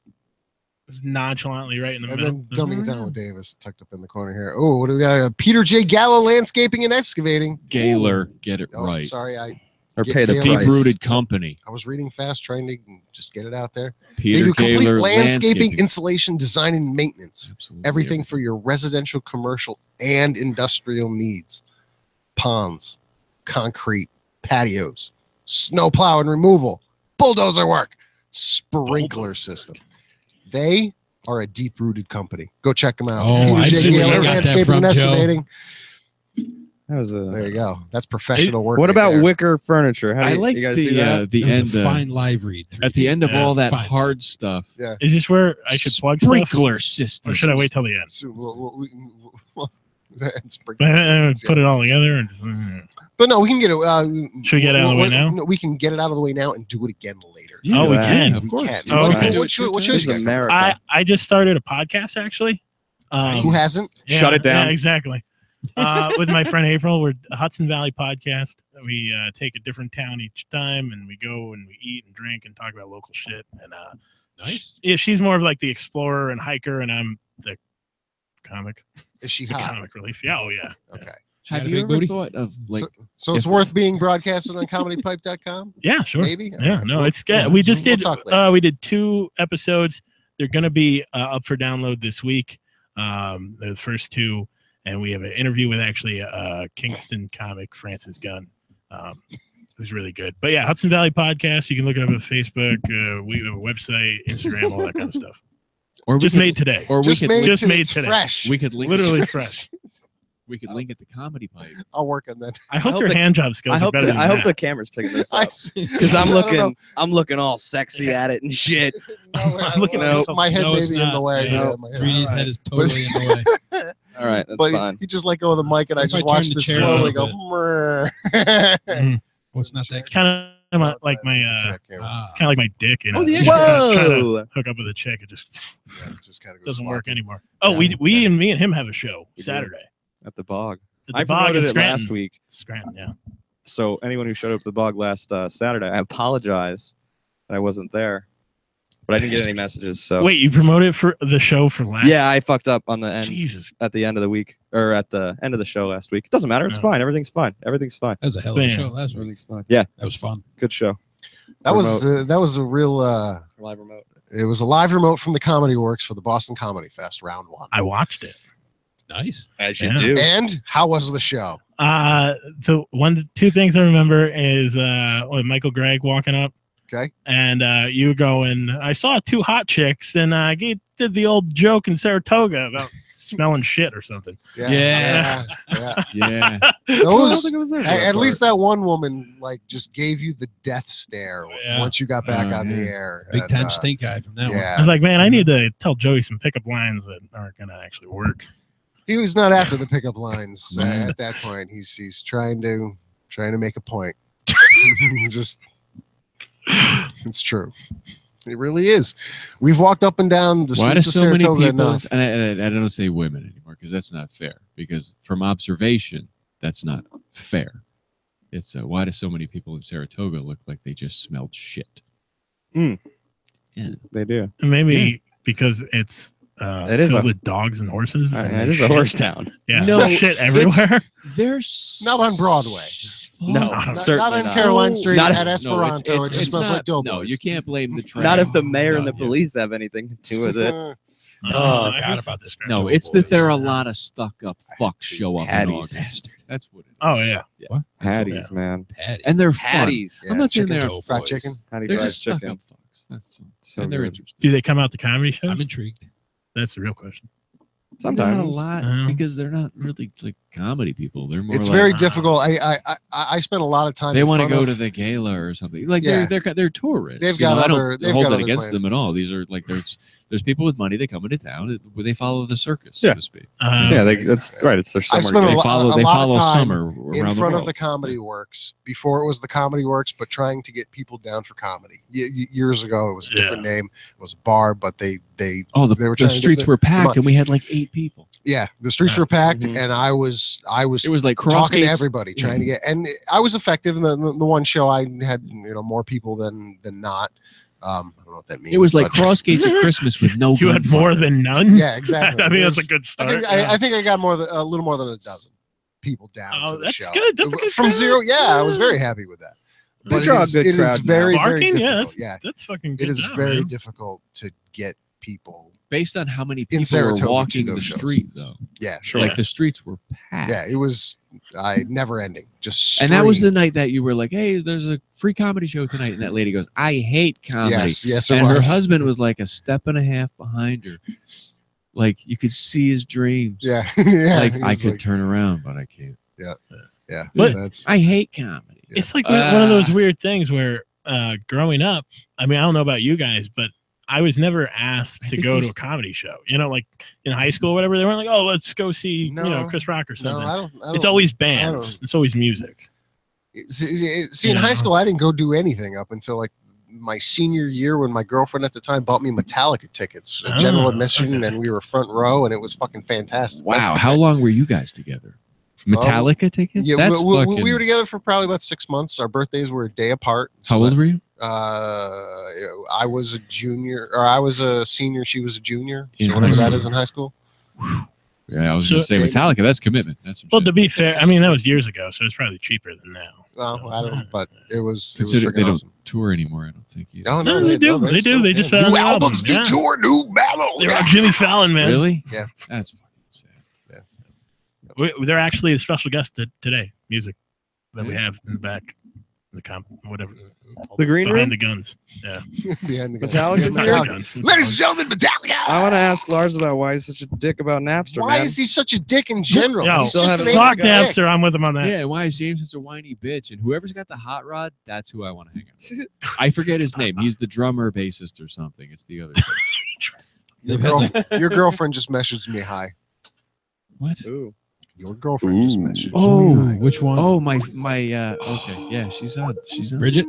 S5: Nonchalantly, right in the
S4: And
S5: middle.
S4: then dumbing it down with Davis tucked up in the corner here. Oh, what do we got? Peter J. Gallo Landscaping and Excavating.
S1: Gaylor, get it
S4: Oh,
S1: right.
S4: sorry, I
S3: Or
S4: Get
S3: pay the
S4: Taylor.
S3: price.
S1: Deep-rooted company.
S4: was reading fast, trying to just get it out there.
S1: Peter
S4: They do complete
S1: Gaylor
S4: landscaping, insulation, design, and maintenance.
S1: Absolutely
S4: Everything for your residential, commercial, and industrial needs. Ponds, concrete, patios, snow plow and removal, bulldozer work, sprinkler system. They are a deep-rooted company. Go check them out.
S2: Oh, I see where you got that
S4: Landscaping
S2: from,
S4: and
S2: Joe.
S4: Excavating.
S3: That was a.
S4: There you go. That's professional work.
S3: What
S4: right
S3: about
S4: there.
S3: wicker furniture? How do
S1: I
S3: you,
S1: like
S3: you guys do that?
S1: the
S2: It was
S1: end.
S2: a fine live read.
S1: At the end of
S5: Yeah,
S1: all that
S2: fine.
S1: hard stuff,
S5: Is this where I should plug stuff?
S1: sprinkler
S5: Or
S1: systems.
S5: should I wait till the end?
S4: So, sprinkler systems,
S5: Put
S4: yeah.
S5: it all together. And,
S4: But no, we can get it.
S5: Should we get it out of the way now?
S4: No, we can get it out of the way now and do it again later.
S1: Yeah,
S5: Oh, we
S3: that.
S5: can.
S1: Of
S4: We
S1: course.
S4: can.
S5: Oh,
S4: What-
S5: okay.
S4: what show
S3: This
S4: you
S3: is
S4: got?
S3: America.
S5: I just started a podcast actually.
S4: Who hasn't?
S3: Shut it down.
S5: Yeah, exactly. With my friend April, we're a Hudson Valley podcast. We take a different town each time, and we go and we eat and drink and talk about local shit. And
S2: Nice.
S5: yeah, she's more of like the explorer and hiker, and I'm the comic,
S4: Is she
S5: the
S4: hot?
S5: comic relief. Yeah, oh yeah.
S4: Okay.
S2: She had
S1: Have
S2: a
S1: you
S2: big
S1: ever
S2: booty?
S1: thought of like
S4: So it's
S1: If-
S4: worth being broadcasted on comedypipe.com?
S5: Yeah, sure.
S4: Maybe?
S5: Yeah, no, it's good.
S4: Well,
S5: We just
S4: we'll
S5: did.
S4: talk later.
S5: We did 2 episodes. They're gonna be up for download this week. They're the first 2, and we have an interview with actually a Kingston comic, Francis Gunn, who's really good. But yeah, Hudson Valley Podcast. You can look it up on Facebook. We have a website, Instagram, all that kind of stuff.
S1: or we
S5: Just
S1: could-
S5: made today.
S1: or we
S4: Just
S1: could
S4: made,
S5: just
S4: and
S5: made
S4: it's
S5: today.
S4: fresh.
S1: we could link
S5: Literally fresh.
S1: we could link it to Comedy Pipe.
S4: I'll work on that.
S5: I hope
S3: hope
S5: your
S3: the-
S5: hand job skills
S3: I
S5: are
S3: hope
S5: better
S3: the,
S5: than
S3: I hope
S5: that.
S3: the camera's picking this
S4: I
S3: up
S4: see.
S3: because
S4: I
S3: I'm
S4: don't know.
S3: looking I'm looking all sexy at it and shit.
S5: I'm looking at myself.
S4: my head
S2: No,
S4: may
S2: it's
S4: be in the
S2: not.
S4: way.
S2: Yeah.
S4: Yeah, my head.
S2: 3D's head is totally in the way.
S3: All right, that's
S4: But
S3: fine.
S4: he just let go of the mic, and I
S2: If I
S4: just
S2: turn
S4: watched
S2: the
S4: it
S2: chair a
S4: slowly
S2: little
S4: go.
S2: bit.
S4: "Mrrr."
S5: Mhm.
S2: Oh, it's not that.
S5: It's kind of
S4: No, it's
S5: like
S4: not.
S5: my
S4: Yeah,
S5: kind of like my dick. You know,
S2: Oh, yeah.
S5: Trying to
S3: Whoa!
S5: hook up with a chick. It just
S4: just kind of
S5: doesn't work anymore. Oh,
S4: Yeah.
S5: we and me and him have a show
S3: We do.
S5: Saturday.
S3: At the bog.
S5: At the
S3: I
S5: Bog
S3: promoted
S5: in
S3: it
S5: Scranton.
S3: last week.
S5: Scranton, yeah.
S3: So anyone who showed up at the bog last Saturday, I apologize that I wasn't there, but I didn't get any messages. So
S5: Wait, you promoted for the show for last?
S3: yeah, I fucked up on the end
S5: Jesus.
S3: at the end of the week or at the end of the show last week. It doesn't matter. It's
S5: Yeah.
S3: fine. Everything's fine. Everything's fine.
S2: That was a hell of a
S5: Damn.
S2: show last week.
S3: Everything's fine. Yeah,
S2: That was fun.
S3: good show.
S4: That was a real.
S3: Live remote.
S4: It was a live remote from the Comedy Works for the Boston Comedy Fest, round 1.
S5: I watched it.
S2: Nice.
S3: As
S5: you Yeah.
S3: do.
S4: And how was the show?
S5: The 2 things I remember is with Michael Gregg walking up.
S4: Okay.
S5: And you going, I saw 2 hot chicks, and he did the old joke in Saratoga about smelling shit or something.
S4: Yeah.
S2: Yeah.
S4: yeah.
S1: Yeah.
S4: Those,
S3: I was there for
S4: at
S3: that
S4: least
S3: part.
S4: that one woman just gave you the death stare
S2: Yeah.
S4: once you got back
S1: Oh,
S4: on the
S1: yeah.
S4: air.
S2: Big
S4: And,
S2: time stink eye from that one.
S5: I
S4: Yeah.
S5: was like, man, I need to tell Joey some pickup lines that aren't going to actually work.
S4: He was not after the pickup lines
S1: Man.
S4: at that point. He's trying to make a point. Just it's true. It really is. We've walked up and down the
S1: Why do
S4: streets of
S1: so many
S4: Saratoga
S1: people?
S4: enough.
S1: And I don't say women anymore because that's not fair. Because from observation, that's not fair. It's why do so many people in Saratoga look like they just smelled shit?
S3: Mm.
S1: Yeah.
S3: They do.
S5: Maybe because it's
S3: It is
S5: filled
S3: a-
S5: with dogs and horses. and
S3: It is a
S5: shit.
S3: horse town.
S5: Yeah,
S1: No,
S5: shit everywhere.
S1: There's
S4: Not on Broadway.
S3: No,
S4: Not
S3: certainly
S4: on
S3: not.
S4: Caroline Street
S3: Not-
S4: at
S1: No,
S4: Esperanto. It just smells like doughboys.
S1: No, you can't blame the train.
S3: Not if the mayor and the
S1: Yeah.
S3: police have anything to do with it.
S2: I
S5: I
S2: forgot about this.
S1: No, it's that there are a lot of stuck-up fucks show up in
S3: Hatties.
S1: August. That's what it is.
S5: Oh yeah.
S2: What?
S3: Hatties, man.
S2: Patty.
S1: And they're fun.
S3: Hatties.
S4: Yeah,
S1: I'm not saying
S4: chicken
S1: they're
S4: fried
S2: boys.
S4: chicken.
S3: Hattie
S1: They're
S3: fried
S1: just
S3: chicken.
S1: stuck-up fucks. That's all.
S3: So
S1: And they're
S3: good.
S1: interesting.
S5: Do they come out to comedy shows?
S2: I'm intrigued.
S5: That's the real question.
S3: Sometimes.
S1: Not a lot
S5: Oh.
S1: because they're not really like comedy people. They're more
S4: It's
S1: like,
S4: very difficult. I spent a lot of time.
S1: they
S4: in
S1: want to
S4: front
S1: go
S4: of-
S1: to the gala or something. Like
S4: Yeah.
S1: they're tourists.
S4: They've
S1: You know,
S4: got
S1: I don't
S4: other- they've
S1: hold
S4: got
S1: that
S4: other
S1: against
S4: plans.
S1: them at all. These are like there's people with money. They come into town. They follow the circus,
S3: Yeah.
S1: so to speak.
S3: Yeah, that's right. It's their
S4: I
S3: summer
S4: spent a
S3: gig.
S4: lot-
S1: They
S4: of
S1: follow
S4: time
S1: summer
S4: in
S1: around
S4: front
S1: the
S4: of the
S1: world.
S4: Comedy Works before it was the Comedy Works, but trying to get people down for comedy. Years ago, it was a different name. It was a bar, but they
S1: Oh,
S4: they were
S1: the
S4: trying to get
S1: streets
S4: the-
S1: were packed,
S4: money.
S1: and we had like 8 people.
S4: yeah, the streets were packed,
S3: Mhm.
S4: and I was
S1: It was like cross
S4: talking to
S1: gates.
S4: everybody, trying to get, and I was effective. And the one show I had, more people than not. I don't know what that means.
S1: It was like
S4: but-
S1: cross gates at Christmas with no.
S5: You had
S1: gunfire.
S5: more than none.
S4: yeah, exactly.
S5: I mean, that's a
S4: There's-
S5: good
S4: I
S5: start.
S4: think I think I got a little more than a dozen people down
S5: Oh,
S4: to the
S5: that's
S4: show.
S5: good. That's a good
S4: from
S5: count.
S4: zero. Yeah, I was very happy with that.
S3: They
S4: But
S3: draw a
S4: it is,
S3: good
S4: it is
S3: crowd now.
S4: very
S5: Barking,
S4: difficult.
S5: yeah, that's,
S4: Yeah,
S5: that's fucking good.
S4: it is
S5: job,
S4: very
S5: man.
S4: difficult to get people.
S1: Based on how many people
S4: Saratoga
S1: were
S4: to
S1: walking the
S4: those shows.
S1: street, though.
S4: Yeah, sure.
S1: Like the streets were packed.
S4: Yeah, it was never ending. Just
S1: And that was the
S4: streamed.
S1: night that you were like, "Hey, there's a free comedy show tonight," and that lady goes, "I hate comedy."
S4: yes, it
S1: and her
S4: was.
S1: husband was like a step and a half behind her. Like you could see his dreams.
S4: Yeah, yeah.
S1: Like
S4: he
S1: I
S4: was
S1: could
S4: like,
S1: turn around, but I can't.
S4: yeah,
S5: But-
S4: that's
S1: I hate comedy.
S5: It's like one of those weird things where growing up, I mean, I don't know about you guys, but I was never asked
S1: I
S5: to
S1: think
S5: go to
S1: he's-
S5: a comedy show. Like in high school or whatever, they weren't like, "Oh, let's go see
S4: No.
S5: Chris Rock or
S4: no.
S5: something."
S4: I don't.
S5: It's always
S4: I
S5: bands.
S4: don't-
S5: It's always music.
S4: See, in
S5: Yeah.
S4: high school, I didn't go do anything up until like my senior year when my girlfriend at the time bought me Metallica tickets, general
S5: Oh,
S4: admission,
S5: okay.
S4: and we were front row, and it was fucking fantastic.
S1: Wow,
S4: That's-
S1: how long were you guys together? Metallica tickets?
S4: Yeah,
S1: That's
S4: we
S1: fucking.
S4: were together for probably about 6 months. Our birthdays were a day apart.
S1: How old were you?
S4: I was a junior, or I was a senior. She was a junior.
S1: In
S4: So
S1: high
S4: whatever that
S1: school.
S4: is in high school.
S1: Yeah, I was
S5: So-
S1: going to say Metallica. That's commitment. That's some
S5: Well,
S1: shit.
S5: to be fair, I mean that was years ago, so it's probably cheaper than now.
S4: Well, I don't. But it was. It was
S1: Consider they
S4: freaking
S1: don't
S4: awesome.
S1: tour anymore. I don't think you.
S4: No,
S5: No, they do. They do. They just
S4: new
S5: found an album,
S4: albums, new
S5: yeah.
S4: tour, new battle.
S5: They're
S4: Yeah.
S5: on Jimmy Fallon, man.
S1: Really?
S4: Yeah.
S1: That's fucking sad.
S5: They're actually a special guest today. Music that we have in the back, whatever.
S3: The green
S5: behind
S3: room?
S5: the guns. Yeah.
S4: Behind the guns.
S3: Metallica's
S5: Not
S3: here?
S5: the guns.
S4: Ladies and gentlemen, Metallica.
S3: I want to ask Lars about why he's such a dick about Napster.
S4: Why
S3: man.
S4: is he such a dick in general?
S5: Yo,
S4: He's
S3: still
S4: just
S3: haven't-
S4: an
S5: Fuck
S4: angry dick.
S5: Napster. I'm with him on that.
S1: Yeah, and why is James such a whiny bitch? And whoever's got the hot rod, that's who I want to hang out with. I forget his name. He's the drummer, bassist, or something. It's the other guy.
S4: Your,
S2: They've had
S4: your girlfriend just messaged me hi.
S1: What?
S3: Ooh.
S4: Your girlfriend just
S3: Ooh.
S4: messaged
S1: Oh,
S4: me hi.
S1: which one? Oh, my. Okay, yeah, she's on. She's on.
S2: Bridget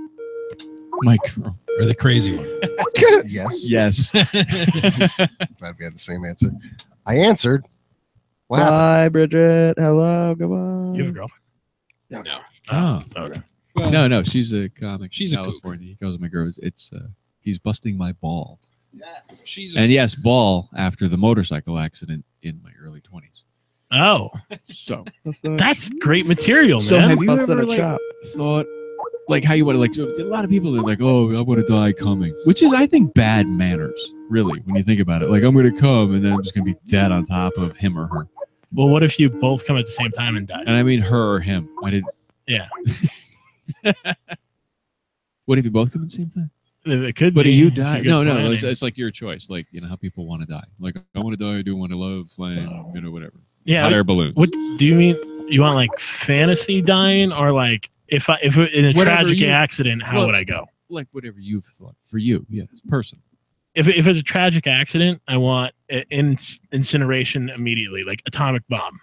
S1: My girl.
S2: or the crazy one?
S4: Yes.
S1: Yes.
S4: Glad we had the same answer. I answered. What happened?
S3: Bye, Bridget. Hello. Goodbye.
S5: You have a girlfriend?
S2: No.
S1: Oh.
S5: Okay.
S2: Well,
S1: No, she's a comic.
S2: She's
S1: in
S2: a kook.
S1: California. He goes, my girl. It's he's busting my ball.
S2: she's
S1: And yes, ball after the motorcycle accident in my early 20s.
S5: Oh,
S1: So,
S5: that's great material,
S1: so
S5: man.
S1: have you
S3: Busted
S1: ever
S3: a
S1: like
S3: chop.
S1: thought like how you want to like a lot of people are like, oh, I'm going to die coming, which is I think bad manners, really, when you think about it. Like I'm going to come and then I'm just going to be dead on top of him or her.
S5: Well, what if you both come at the same time and die?
S1: And I mean her or him. I didn't.
S5: Yeah,
S1: What if you both come at the same time?
S5: it could
S1: But
S5: be.
S1: do you
S5: if
S1: die?
S5: you're good
S1: No,
S5: planning.
S1: it's like your choice. Like, you know, how people want to die. Like, I want to die, I do want to love, flame, you know, whatever.
S5: Yeah.
S1: Hot air balloons.
S5: What do you mean? You want like fantasy dying, or like if in a
S1: Whatever
S5: tragic
S1: you-
S5: accident, how
S1: Well-
S5: would I go?
S1: Like, whatever you've thought. For you, yes. Person.
S5: If it's a tragic accident, I want incineration immediately, like atomic bomb.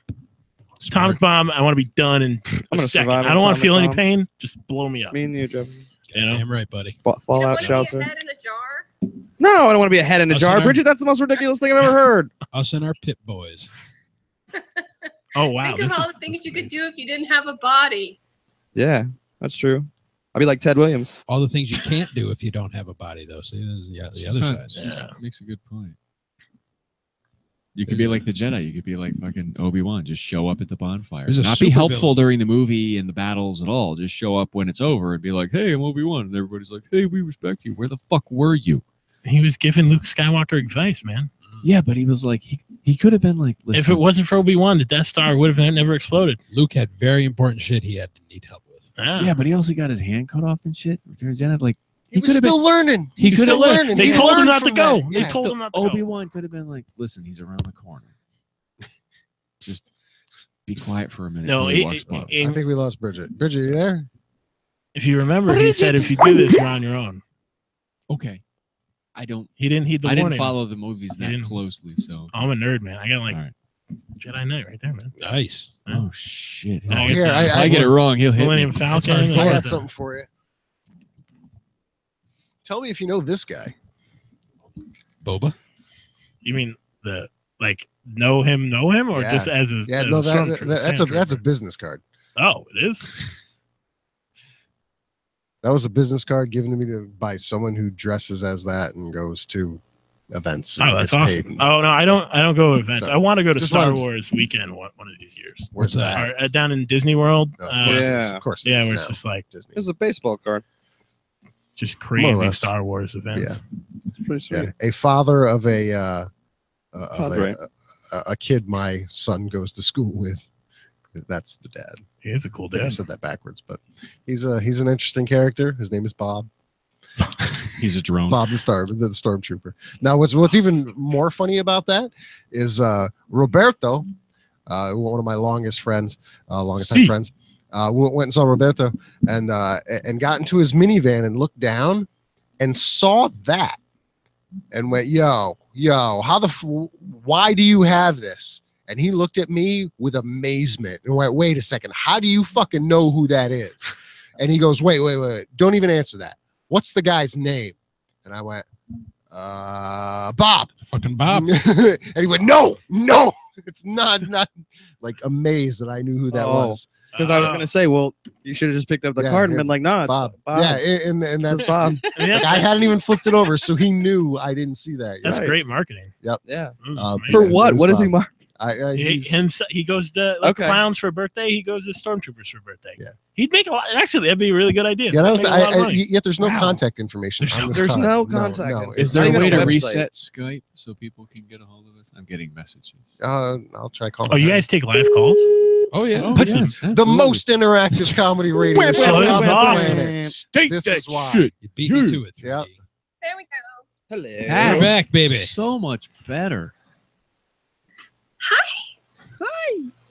S5: Atomic bomb. I want to be done in
S3: I'm
S5: a
S3: gonna
S5: second.
S3: survive
S5: I don't want
S3: atomic
S5: to feel any
S3: bomb.
S5: pain. Just blow me up.
S3: Me and you, Jeff.
S5: You know?
S2: Damn right, buddy.
S3: Fallout
S7: Be
S3: shelter.
S7: a head in a jar.
S3: No, I don't want to be a head in a
S2: Us
S3: jar.
S2: and our-
S3: Bridget, that's the most ridiculous thing I've ever heard.
S2: Us and our pit boys.
S5: Oh wow!
S7: Think of all the things you could do if you didn't have a body.
S3: Yeah, that's true. I'll be like Ted Williams.
S2: All the things you can't do if you don't have a body, though. See, this is the other side.
S1: She makes a good point. You could be like the Jedi. You could be like fucking Obi-Wan. Just show up at the bonfire.
S2: There's a
S1: Not be
S2: super
S1: helpful
S2: villain.
S1: during the movie and the battles at all. Just show up when it's over and be like, hey, I'm Obi-Wan. And everybody's like, hey, we respect you. Where the fuck were you?
S5: He was giving Luke Skywalker advice, man.
S1: Yeah, but he was like, he could have been like, listen,
S5: If it wasn't for Obi-Wan, the Death Star would have never exploded.
S2: Luke had very important shit he had to need help with.
S1: yeah, but he also got his hand cut off and shit. Jedi, like,
S4: He was still learning.
S1: He
S4: He's
S1: could have
S4: still
S1: learned.
S4: learning.
S5: They
S4: He
S5: told him
S4: learned
S5: not to
S4: from
S5: go.
S4: that.
S5: They
S4: Yeah.
S5: told him not to go.
S1: Obi-Wan could have been like, listen, he's around the corner. Just be quiet for a minute.
S5: No,
S1: till he walks by.
S4: I think we lost Bridget. Bridget, you there?
S5: If you remember, he said, if you do this, you're on your own.
S1: Okay. I don't.
S5: He didn't heed the
S1: I
S5: warning.
S1: didn't follow the movies
S5: He
S1: that
S5: didn't.
S1: closely, so.
S5: I'm a nerd, man. I got like
S1: All right.
S5: Jedi Knight right there, man.
S2: Nice.
S1: Oh shit!
S5: Oh,
S4: Here,
S1: If I get it wrong, he'll hit
S5: Millennium
S1: me.
S5: Falcon.
S4: I got
S5: the-
S4: something for you. Tell me if you know this guy.
S2: Boba.
S5: You mean the like know him, or
S4: Yeah.
S5: just as a
S4: Yeah,
S5: as
S4: no,
S5: a stormtrooper,
S4: that's a
S5: sandtrooper?
S4: business card.
S5: Oh, it is.
S4: That was a business card given to me by someone who dresses as that and goes to events. And
S5: Oh, that's
S4: gets paid.
S5: awesome. Oh no, I don't go to events.
S4: So,
S5: I want to go to
S4: just
S5: Star
S4: wanted-
S5: Wars weekend one of these years.
S4: Where's
S2: What's
S4: that?
S5: Or, down in Disney World.
S4: No, of course it is.
S3: Yeah.
S4: Of course. it
S5: Yeah,
S4: is
S5: where
S4: now.
S5: it's just like
S4: Disney.
S3: It's a baseball card.
S5: just
S4: More or
S5: crazy
S4: less.
S5: Star Wars events.
S3: It's pretty sweet.
S4: Yeah, a father of a
S3: Padre.
S4: a kid my son goes to school with. That's the dad.
S5: He is a cool
S4: I
S5: dad.
S4: said that backwards, but he's an interesting character. His name is Bob.
S1: He's a drone.
S4: Bob the stormtrooper. Now, what's even more funny about that is Roberto, one of my longest time friends, went and saw Roberto and got into his minivan and looked down and saw that and went, yo, why do you have this? And he looked at me with amazement and went, wait a second, how do you fucking know who that is? And he goes, wait, don't even answer that. What's the guy's name? And I went, Bob.
S2: Fucking Bob.
S4: And he went, no, it's not like amazed that I knew who that
S3: Oh.
S4: was.
S3: Because I was gonna say, well, you should have just picked up the
S4: Yeah,
S3: card and
S4: it's
S3: been like, no, it's
S4: Bob.
S3: Bob.
S4: Yeah, and
S3: It's
S4: that's
S3: Bob.
S5: I mean,
S4: like, I hadn't even flipped it over, so he knew I didn't see that.
S5: that's
S3: Right.
S5: great marketing.
S3: Yeah.
S5: That was
S4: For
S5: amazing.
S3: For
S4: Yeah,
S3: what?
S4: it's
S3: What is he
S4: Bob.
S3: mark?
S5: He goes to like
S3: Okay.
S5: clowns for birthday. He goes to stormtroopers for birthday.
S4: Yeah.
S5: He'd make a lot. Actually, that'd be a really good idea.
S4: Yeah, that was
S5: Make a lot of money.
S4: yet there's no
S5: Wow.
S4: contact information on this
S3: There's
S4: card.
S3: no contact
S4: No,
S3: info.
S1: Is
S4: it's
S1: there a
S3: not
S1: way
S3: even
S1: to
S3: a website.
S1: reset Skype so people can get a hold of us? I'm getting messages.
S4: I'll try calling.
S5: Oh, you
S4: her.
S5: guys take live calls?
S2: Oh yeah.
S1: Oh,
S5: But
S1: yes,
S4: The
S1: absolutely.
S4: most interactive comedy radio
S3: Whip,
S4: show
S5: whip,
S4: on
S5: whip,
S4: the
S5: whip.
S4: planet.
S1: State
S4: This
S1: that
S4: is why.
S1: shit.
S2: You beat me to it. 3D.
S4: Yep.
S7: There we go.
S3: Hello.
S2: We're
S1: That's
S2: back, baby.
S1: So much better.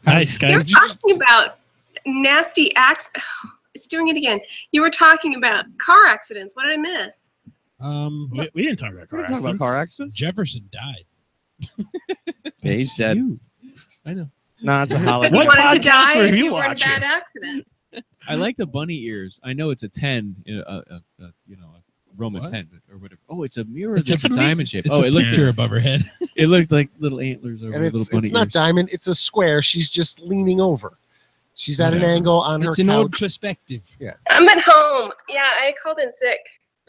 S5: Hi,
S7: You're
S5: Skype.
S7: talking about nasty acts. It's doing it again. You were talking about car accidents. What did I miss?
S5: We didn't talk about car
S3: We're talking about
S5: accidents.
S3: car accidents.
S2: Jefferson died.
S3: Yeah, he's
S1: It's
S3: dead.
S1: you.
S2: I know.
S3: Nah, it's a
S7: Who
S3: holiday.
S5: What
S7: wanted to
S5: podcast
S7: die
S5: were
S7: if
S5: you
S7: you were in a
S5: watching?
S7: bad accident?
S1: I like the bunny ears. I know it's a 10, a Roman
S2: What?
S1: 10 or whatever. Oh, it's a mirror
S2: It's
S1: that's
S2: a
S1: a diamond shape.
S2: It's
S1: Oh,
S2: a
S1: it looked
S2: picture above her head.
S1: it looked like little antlers over
S4: And
S1: the little
S4: it's
S1: bunny
S4: not
S1: ears.
S4: diamond. It's a square. She's just leaning over. She's at an
S1: Whatever.
S4: angle on
S2: It's
S4: her
S2: an old
S4: couch.
S2: perspective.
S7: I'm at home. Yeah, I called in sick.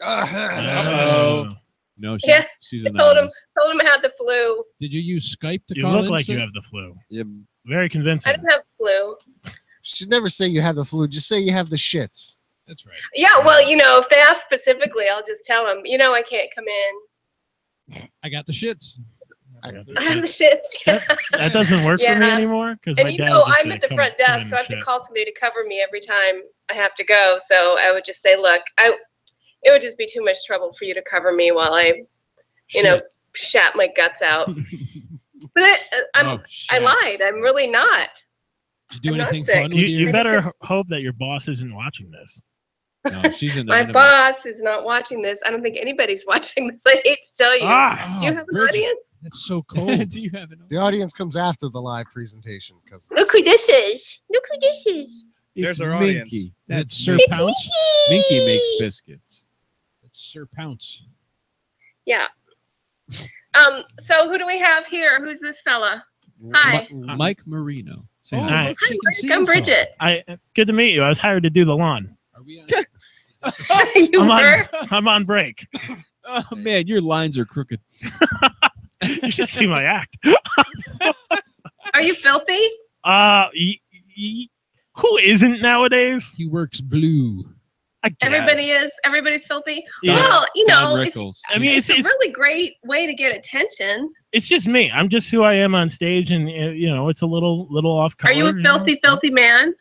S5: Oh.
S1: No,
S7: Yeah,
S1: she's
S7: I told him
S1: anonymous.
S7: I had the flu.
S2: Did you use Skype to
S5: You
S2: call
S5: look
S2: in
S5: like you
S2: sick?
S5: have the flu.
S3: Yeah.
S5: Very
S7: I
S5: convincing.
S7: don't have the flu.
S4: Should never say you have the flu. Just say you have the shits.
S2: That's right.
S7: Yeah, well, if they ask specifically, I'll just tell them, I can't come in.
S2: I got the shits.
S7: I have the shits.
S5: That doesn't work for me
S7: Yeah.
S5: anymore because
S7: And
S5: my dad.
S7: I'm at the front desk, so I have to call somebody to cover me every time I have to go. So I would just say, look, it would just be too much trouble for you to cover me while I, shat my guts out. But I
S1: shit.
S7: lied. I'm really not.
S2: Did you do
S7: I'm not
S2: anything
S7: sick.
S2: fun with
S5: You
S2: your?
S7: I
S5: better hope that your boss isn't watching this.
S1: No, she's
S7: My
S1: anonymous.
S7: boss is not watching this. I don't think anybody's watching this. I hate to tell you.
S5: Ah,
S7: Do you have an
S2: Bridget,
S7: audience?
S2: That's so cold.
S1: Do you have an
S4: The audience comes after the live presentation because
S7: Look who this is. Look who this is.
S3: There's
S1: It's
S3: our audience.
S1: Minky.
S2: That's
S1: That's
S2: Sir
S7: It's
S2: Pounce.
S1: Minky makes biscuits.
S2: That's Sir Pounce.
S7: Yeah. So who do we have here? Who's this fella? Hi.
S1: Mike Marino. Say
S2: Oh,
S1: hi.
S2: look, she can see
S7: Come,
S2: us all.
S7: Bridget.
S5: Good to meet you. I was hired to do the lawn.
S2: Are we on?
S7: You
S5: I'm
S7: were?
S5: I'm on break.
S1: Oh man, your lines are crooked.
S5: You should see my act.
S7: Are you filthy?
S5: Who isn't nowadays?
S2: He works blue.
S5: I guess.
S7: Everybody is. Everybody's filthy.
S5: Yeah.
S7: Well, you
S1: Don
S7: know, if,
S1: Rickles.
S5: I mean,
S7: it's a really great way to get attention.
S5: it's just me. I'm just who I am on stage, and you know, it's a little off color.
S7: Are you a filthy, filthy man?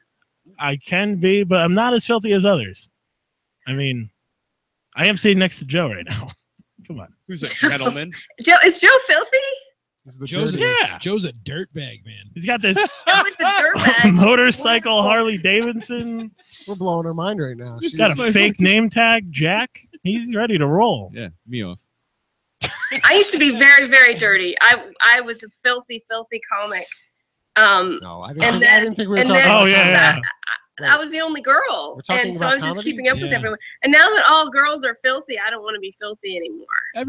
S5: I can be, but I'm not as filthy as others. I mean, I am sitting next to Joe right now. Come on.
S3: Who's a gentleman?
S7: Joe, is Joe filthy?
S4: This is the
S2: Joe's
S4: dirtiest.
S2: Joe's a dirtbag, man.
S5: He's got this
S7: Joe is the dirtbag.
S5: motorcycle Harley Davidson.
S4: We're blowing her mind right now.
S5: He's got a fake name tag, Jack. He's ready to roll.
S1: Yeah, me off.
S7: I used to be very, very dirty. I was a filthy, filthy comic.
S4: No, I didn't think we were
S7: and
S4: talking
S7: then-
S4: about
S5: yeah.
S7: I was the only girl,
S4: We're talking
S7: and so
S4: about
S7: I was just
S4: comedy?
S7: keeping up with
S2: Yeah.
S7: everyone. And now that all girls are filthy, I don't want to be filthy anymore.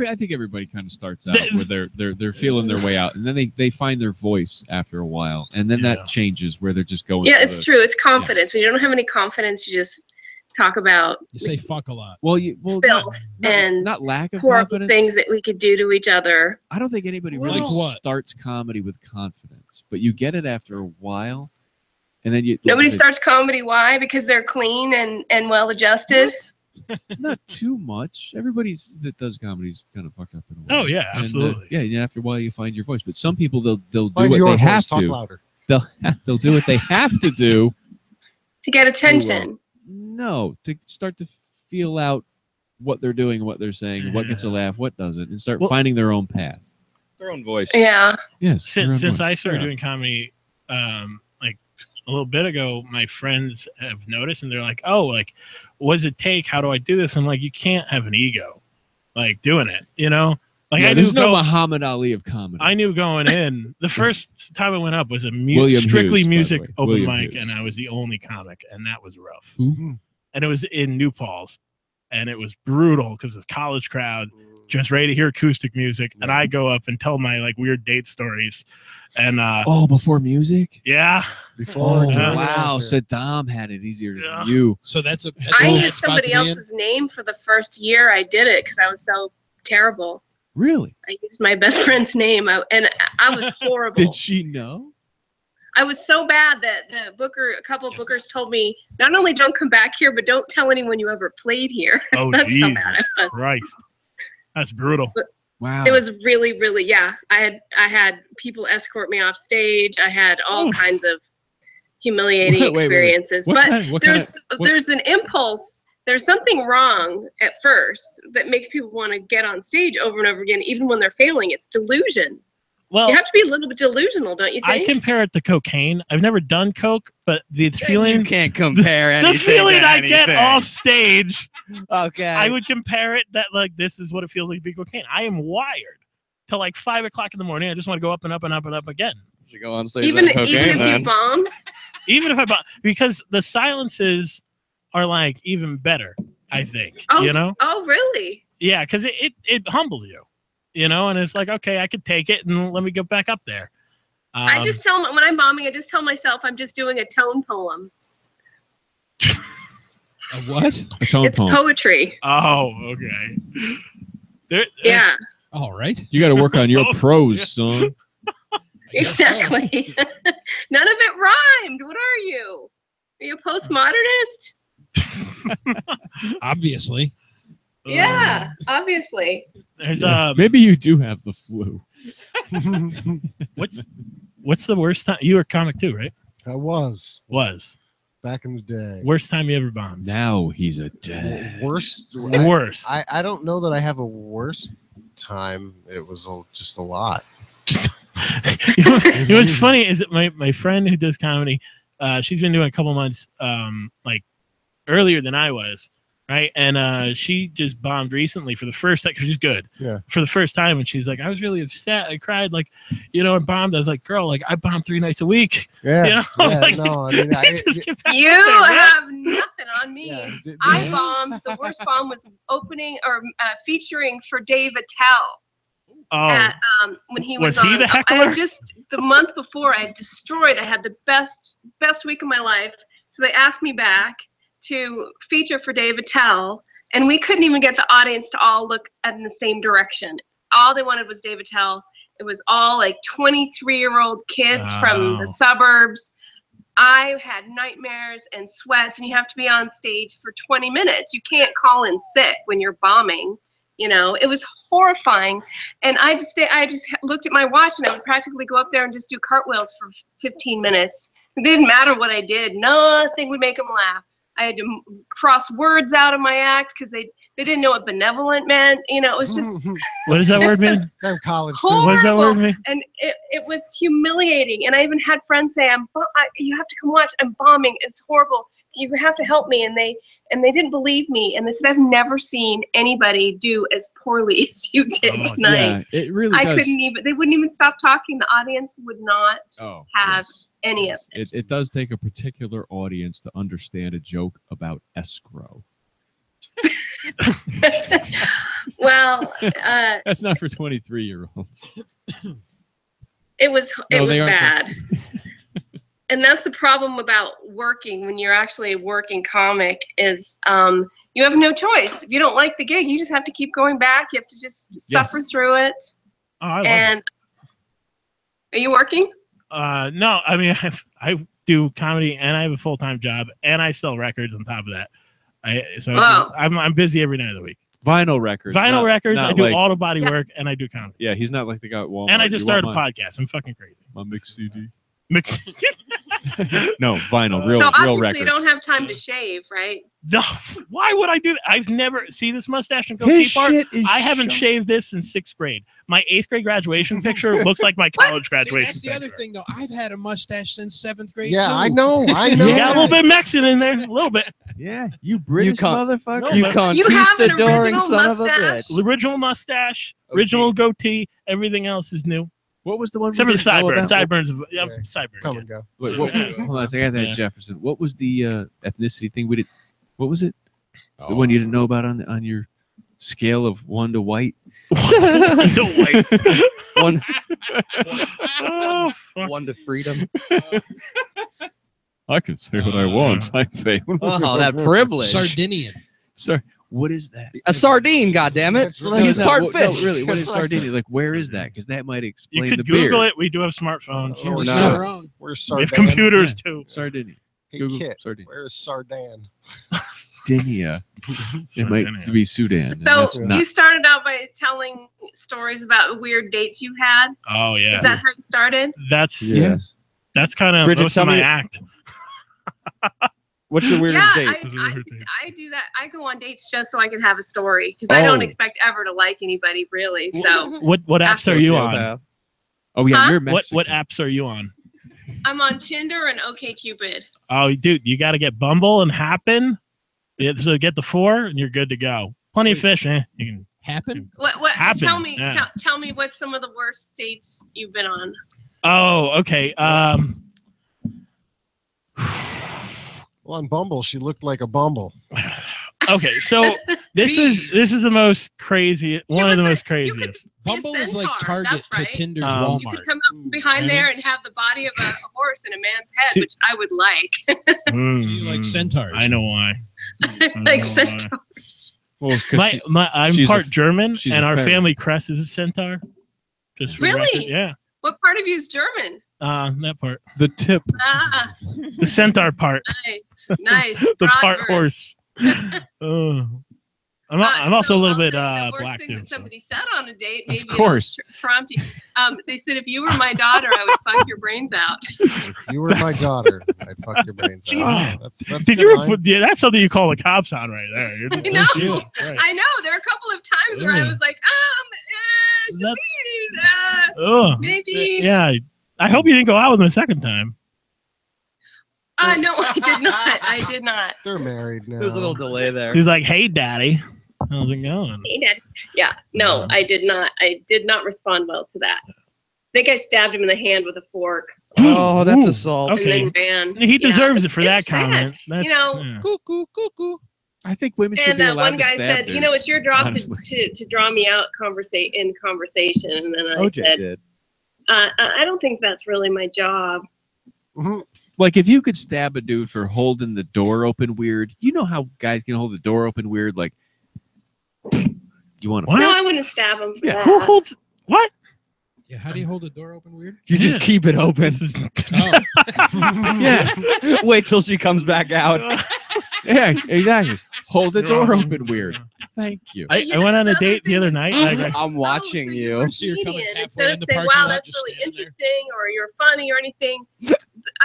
S1: I think everybody kind of starts out where they're feeling their way out, and then they find their voice after a while, and then
S5: Yeah.
S1: that changes where they're just going.
S7: Yeah,
S1: for
S7: it's
S1: the-
S7: true. It's confidence. When you don't have any confidence, you just talk about
S2: You say fuck a lot.
S1: Well,
S7: filth and
S1: not lack of
S7: horrible
S1: confidence.
S7: things that we could do to each other.
S1: I don't think anybody really
S2: Like what?
S1: starts comedy with confidence, but you get it after a while, and then you
S7: Nobody
S1: it's
S7: starts comedy. Why? Because they're clean and well adjusted.
S1: not too much. Everybody's that does comedies kind of fucks up in a way.
S5: Oh, yeah,
S1: And,
S5: absolutely.
S1: yeah, after a while you find your voice, but some people they'll do
S4: Find
S1: what
S4: your
S1: they
S4: voice.
S1: have
S4: Talk
S1: to.
S4: louder.
S1: They'll do what they have to do.
S7: To get attention.
S1: No, to start to feel out what they're doing and what they're saying, what gets a laugh, what doesn't, and start
S5: Well-
S1: finding their own path.
S3: Their own voice.
S7: Yeah.
S1: Yes. their own
S5: Since
S1: voice.
S5: I started
S1: Yeah.
S5: doing comedy, like a little bit ago, my friends have noticed, and they're like, "Oh, like, what does it take? How do I do this?" I'm like, "You can't have an ego, like doing it, you know." Like
S1: Yeah,
S5: I
S1: there's
S5: knew
S1: no
S5: go-
S1: Muhammad Ali of comedy.
S5: I knew going in. The first time I went up was a
S1: William
S5: strictly
S1: Hughes, by the
S5: music
S1: way.
S5: open
S1: William
S5: mic,
S1: Hughes.
S5: and I was the only comic, and that was rough.
S1: Who?
S5: And it was in New Paltz, and it was brutal because it's a college crowd just ready to hear acoustic music, and I go up and tell my like weird date stories, and
S1: Oh, before music?
S5: yeah,
S4: Before,
S1: Oh,
S4: during, and
S1: wow.
S4: after.
S1: Saddam had it easier
S5: Yeah.
S1: than you.
S2: So that's a
S7: I
S2: bad
S7: used
S2: spot
S7: somebody
S2: to be in.
S7: else's name for the first year I did it because I was so terrible.
S1: Really?
S7: I used my best friend's name, and I was horrible.
S1: Did she know?
S7: I was so bad that a couple of bookers told me, not only don't come back here, but don't tell anyone you ever played here.
S5: oh
S7: That's how
S5: Jesus
S7: bad it was.
S5: Christ, that's brutal.
S1: Wow.
S7: It was really, really, yeah. I had people escort me off stage. I had all
S5: Oof.
S7: kinds of humiliating
S1: Wait.
S7: experiences.
S1: What
S7: But
S1: kind- what
S7: there's an impulse. There's something wrong at first that makes people want to get on stage over and over again, even when they're failing. It's delusion.
S5: Well,
S7: You have to be a little bit delusional, don't you
S5: I
S7: think?
S5: compare it to cocaine. I've never done coke, but the
S3: You
S5: feeling,
S3: can't compare anything.
S5: the feeling
S3: to
S5: I get
S3: anything.
S5: off stage,
S3: Okay.
S5: I would compare it that like this is what it feels like to be cocaine. I am wired till like 5 o'clock in the morning. I just want to go up and up and up and up again.
S3: You should go on stage
S7: even
S3: with cocaine
S7: if
S3: then.
S7: you bomb.
S5: Even if because the silences are like even better. I think
S7: Oh,
S5: you know.
S7: Oh, really?
S5: Yeah, because it humbles you, you know, and it's like, okay, I could take it and let me get back up there.
S7: I just tell when I'm bombing, I just tell myself I'm just doing a tone poem.
S2: A what?
S1: a tone
S7: It's
S1: poem.
S7: poetry.
S5: Oh, okay. There,
S7: Yeah,
S2: All right.
S1: You got to work on your
S5: Oh,
S1: prose, son.
S2: I guess so.
S7: exactly. None of it rhymed. What are you? Are you a postmodernist?
S2: Obviously.
S7: Yeah, obviously.
S5: There's
S1: Maybe you do have the flu.
S5: what's the worst time you were a comic too, right?
S4: I was back in the day.
S5: Worst time you ever bombed.
S1: Now he's a dad.
S4: Worst.
S5: Worst.
S4: I don't know that I have a worst time. It was just a lot.
S5: You know, what's funny is that my friend who does comedy, she's been doing a couple months like earlier than I was, right? And she just bombed recently for the first time because she's good.
S4: Yeah.
S5: For the first time, and she's like, I was really upset. I cried, like, you know, and bombed. I was like, girl, like I bomb 3 nights a week.
S4: Yeah.
S5: You know,
S4: Yeah,
S5: like,
S4: no, I mean,
S5: just get back
S7: You
S5: up there, man.
S7: have nothing on me.
S4: yeah,
S7: I bombed. The worst bomb was opening or featuring for Dave Attell. at when he was
S5: he
S7: on.
S5: the heckler?
S7: The month before, I had the best week of my life. So they asked me back to feature for Dave Attell, and we couldn't even get the audience to all look in the same direction. All they wanted was Dave Attell. It was all like 23-year-old kids from the suburbs. I had nightmares and sweats, and you have to be on stage for 20 minutes. You can't call in sick when you're bombing. You know, it was horrifying. And I just looked at my watch, and I would practically go up there and just do cartwheels for 15 minutes. It didn't matter what I did. Nothing would make them laugh. I had to cross words out of my act because they didn't know what benevolent meant. You know, it was just.
S5: What does that word mean?
S4: Them college
S7: horrible.
S5: What does that word mean?
S7: And it was humiliating. And I even had friends say, you have to come watch. I'm bombing. It's horrible. You have to help me. And they didn't believe me. And they said, I've never seen anybody do as poorly as you did tonight.
S1: Yeah, it really
S7: I
S1: does.
S7: couldn't even. They wouldn't even stop talking. The audience would not have any of it.
S1: It does take a particular audience to understand a joke about escrow.
S7: Well,
S1: that's not for 23-year-olds.
S7: It was bad. And that's the problem about working when you're actually a working comic is you have no choice. If you don't like the gig, you just have to keep going back. You have to just suffer through it.
S5: Oh, I love
S7: and
S5: it.
S7: Are you working?
S5: No, I mean, I do comedy and I have a full-time job and I sell records on top of that. I'm busy every night of the week.
S1: Vinyl records.
S5: Records.
S1: Not
S5: I do
S1: like,
S5: all the body work and I do comedy.
S1: Yeah, he's not like the guy at Walmart.
S5: And I just started a podcast. I'm fucking crazy.
S1: My mix CD.
S5: Mix.
S1: No, vinyl. Real
S7: obviously
S1: records.
S7: You don't have time to shave, right?
S5: No, why would I do that? I've never see this mustache and goatee part. I haven't shaved this since 6th grade. My 8th grade graduation picture looks like my college graduation.
S2: See, that's the other thing, though. I've had a mustache since 7th grade.
S4: Yeah,
S2: too.
S4: I know.
S5: You got a little bit Mexican in there, a little bit.
S6: Yeah, you British motherfucker.
S3: You
S7: conquistador
S3: son of a bitch.
S5: The original mustache, original goatee. Everything else is new.
S1: What was the one?
S5: Except for the sideburns. Sideburns.
S4: Okay.
S5: Sideburns.
S4: Come and go.
S1: Wait, hold on a second. I had that Jefferson. What was the ethnicity thing we did? What was it? The one you didn't know about on your scale of 1 to white?
S5: 1 to white.
S3: One.
S5: Oh, fuck.
S3: 1 to freedom.
S1: I can say what I want. I say.
S3: Oh, that privilege.
S2: Sardinian.
S1: Sir, what is that?
S3: A sardine, goddammit. He's part fish.
S1: No, really, what is Sardinia? Like, where is that? Because that might explain
S5: You could
S1: the beer.
S5: Google it. We do have smartphones.
S4: Oh,
S2: We're
S4: no.
S2: not wrong.
S4: Where's
S5: We have
S4: Sardan?
S5: computers too.
S1: Sardinia.
S4: Hey,
S1: Google
S4: Kit,
S1: Sardinia.
S4: where's Sardan?
S1: Sardinia. It might be Sudan. and
S7: So
S1: that's not.
S7: you started out by telling stories about weird dates you had.
S5: Oh yeah.
S7: Is that how you started?
S5: That's
S1: Yes.
S5: That's kind of
S3: Bridget,
S5: most
S3: tell
S5: of my
S3: me-
S5: act.
S3: What's your weirdest
S7: Yeah,
S3: date?
S7: I do that. I go on dates just so I can have a story because I don't expect ever to like anybody really. So
S5: What apps are you on?
S1: Oh yeah,
S7: Huh?
S1: you're
S5: What
S1: Mexican.
S5: apps are you on?
S7: I'm on Tinder and OkCupid.
S5: Oh, dude, you got to get Bumble and Happen. So get the 4 and you're good to go. Plenty of fish, You can
S2: Happen?
S7: What?
S5: Happen,
S7: Tell me.
S5: yeah.
S7: Tell me what's some of the worst dates you've been on.
S5: Oh, okay.
S4: Well, on Bumble, she looked like a bumble.
S5: Okay, so this is the most crazy, one of the most
S7: You could
S5: craziest.
S7: be a
S2: Bumble is like
S7: centaur,
S2: Target
S7: that's
S2: to
S7: right.
S2: Tinder's
S5: You
S7: You
S2: Walmart.
S7: could come up behind there and have the body of a horse in a man's head, which I would like.
S2: You like centaurs.
S5: I know why.
S7: Like centaurs.
S1: Well, 'cause
S5: I'm
S1: she's
S5: part
S1: a-
S5: German,
S1: she's
S5: and
S1: a
S5: our
S1: feminine.
S5: family crest is a centaur. Just for the
S7: Really?
S5: record. Yeah.
S7: What part of you is German?
S5: That part.
S1: the tip.
S7: Ah,
S5: The centaur part.
S7: nice.
S5: The part
S7: Bratwurst.
S5: horse. Oh. I'm also a little bit
S7: the worst
S5: black
S7: thing
S5: too.
S7: that
S5: so.
S7: somebody said on a date, maybe
S1: course.
S7: prompt you. They said if you were my daughter, I would fuck your brains out.
S4: If you were my daughter, I'd fuck your brains out. That's
S5: Did
S4: a
S5: you?
S4: good line.
S5: Yeah, that's something you call the cops on right there. You're-
S7: I know.
S5: shit, right.
S7: I know. There are a couple of times where I was like,
S5: Ugh.
S7: maybe.
S5: Yeah. I hope you didn't go out with him a second time.
S7: No, I did not. I did not.
S4: They're married now.
S3: There's a little delay there.
S5: He's like, "Hey, daddy, how's it going?"
S7: He did. Yeah. No, I did not. I did not respond well to that. I think I stabbed him in the hand with a fork
S3: Oh, that's
S5: Ooh,
S3: assault.
S5: okay.
S7: and then ran.
S5: He
S7: Yeah,
S5: deserves it
S7: it's-
S5: for that
S7: it's sad.
S5: comment. That's,
S7: You know,
S5: yeah.
S2: Cuckoo, cuckoo.
S1: I think women should
S7: And
S1: be allowed
S7: one
S1: to
S7: guy
S1: stab
S7: said,
S1: dudes,
S7: it's your job
S1: honestly.
S7: to draw me out in conversation. And then I
S3: OJ
S7: said,
S3: did.
S7: I don't think that's really my job.
S1: Like, if you could stab a dude for holding the door open weird, you know how guys can hold the door open weird? Like, you want to...
S5: What?
S7: No, I wouldn't stab him for that.
S5: Who holds what?
S2: Yeah, how do you hold the door open weird?
S3: You just keep it open.
S2: Oh.
S1: Yeah.
S3: Wait till she comes back out.
S1: Yeah, exactly. Hold the door
S5: Wrong.
S1: open weird. Thank you.
S5: I went on a date the other night.
S3: I'm watching you.
S2: So you're coming
S7: Comedian.
S2: halfway in
S7: Instead
S2: the
S7: of saying,
S2: parking
S7: wow,
S2: lot,
S7: that's
S2: just
S7: really
S2: standing there.
S7: interesting, or you're funny or anything,